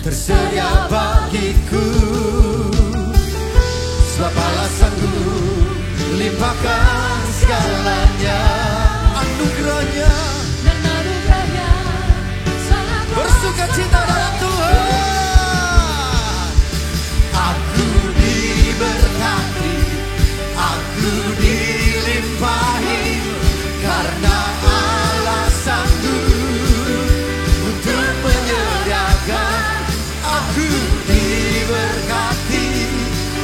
Speaker 4: tersedia bagiku. Sebab alasanku limpahkan segalanya. Anugerahnya
Speaker 3: dan anugerahnya sangat
Speaker 4: bersuka cita dalam Tuhan. Aku diberkati, aku dilimpahi, karena alasanku untuk menyediakan. Aku diberkati,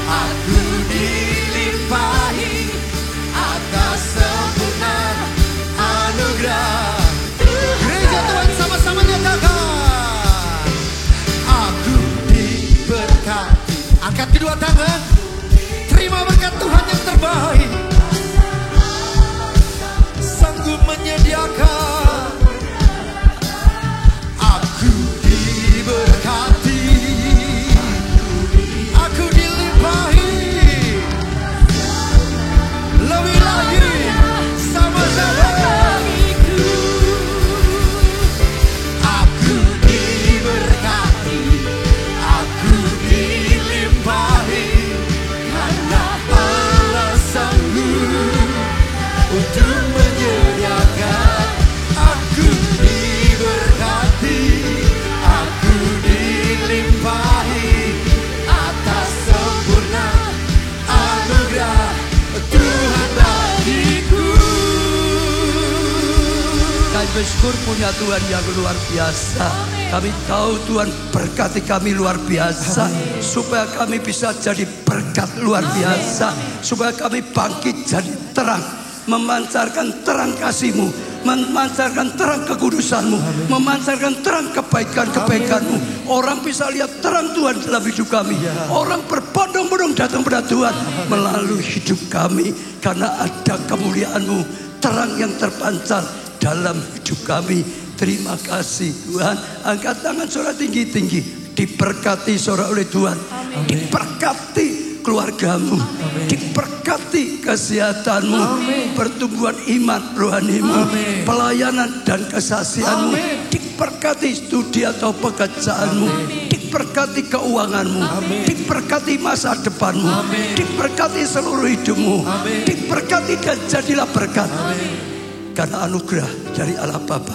Speaker 4: aku dilimpahi atas sempurna anugerah. Gereja Tuhan sama-sama nyatakan. Aku diberkati. Angkat kedua tangan. Terima berkat Tuhan yang terbaik. Sanggup menyediakan. Aku diberkati. Aku dilimpahi. Lebih lagi sama-sama. Aku diberkati. Aku dilimpahi. Karena alasanku untuk menyediakan. Aku diberkati. Aku dilimpahi atas sempurna anugerah Tuhan bagiku.
Speaker 1: Kami bersyukur punya Tuhan yang luar biasa. Kami tahu Tuhan berkati kami luar biasa. Supaya kami bisa jadi berkat luar biasa. Supaya kami bangkit jadi terang. Memancarkan terang kasih-Mu. Memancarkan terang kekudusan-Mu. Memancarkan terang kebaikan-kebaikan-Mu. Orang bisa lihat terang Tuhan dalam hidup kami. Orang berbondong-bondong datang pada Tuhan melalui hidup kami. Karena ada kemuliaan-Mu. Terang yang terpancar dalam hidup kami. Terima kasih Tuhan. Angkat tangan saudara tinggi-tinggi. Diberkati saudara oleh Tuhan. Diberkati keluargamu. Diberkati kesehatanmu. Pertumbuhan iman rohanimu. Pelayanan dan kesaksianmu. Diberkati studi atau pekerjaanmu. Diberkati keuanganmu. Diberkati masa depanmu. Diberkati seluruh hidupmu. Diberkati dan jadilah berkat. Karena anugerah dari Allah Bapa,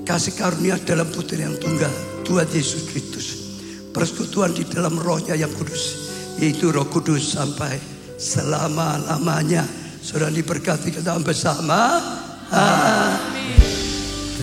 Speaker 1: kasih karunia dalam Putri yang tunggal Tuhan Yesus Kristus, persekutuan di dalam Roh-Nya yang kudus, yaitu Roh Kudus sampai selama-lamanya. Saudara diberkati kita bersama.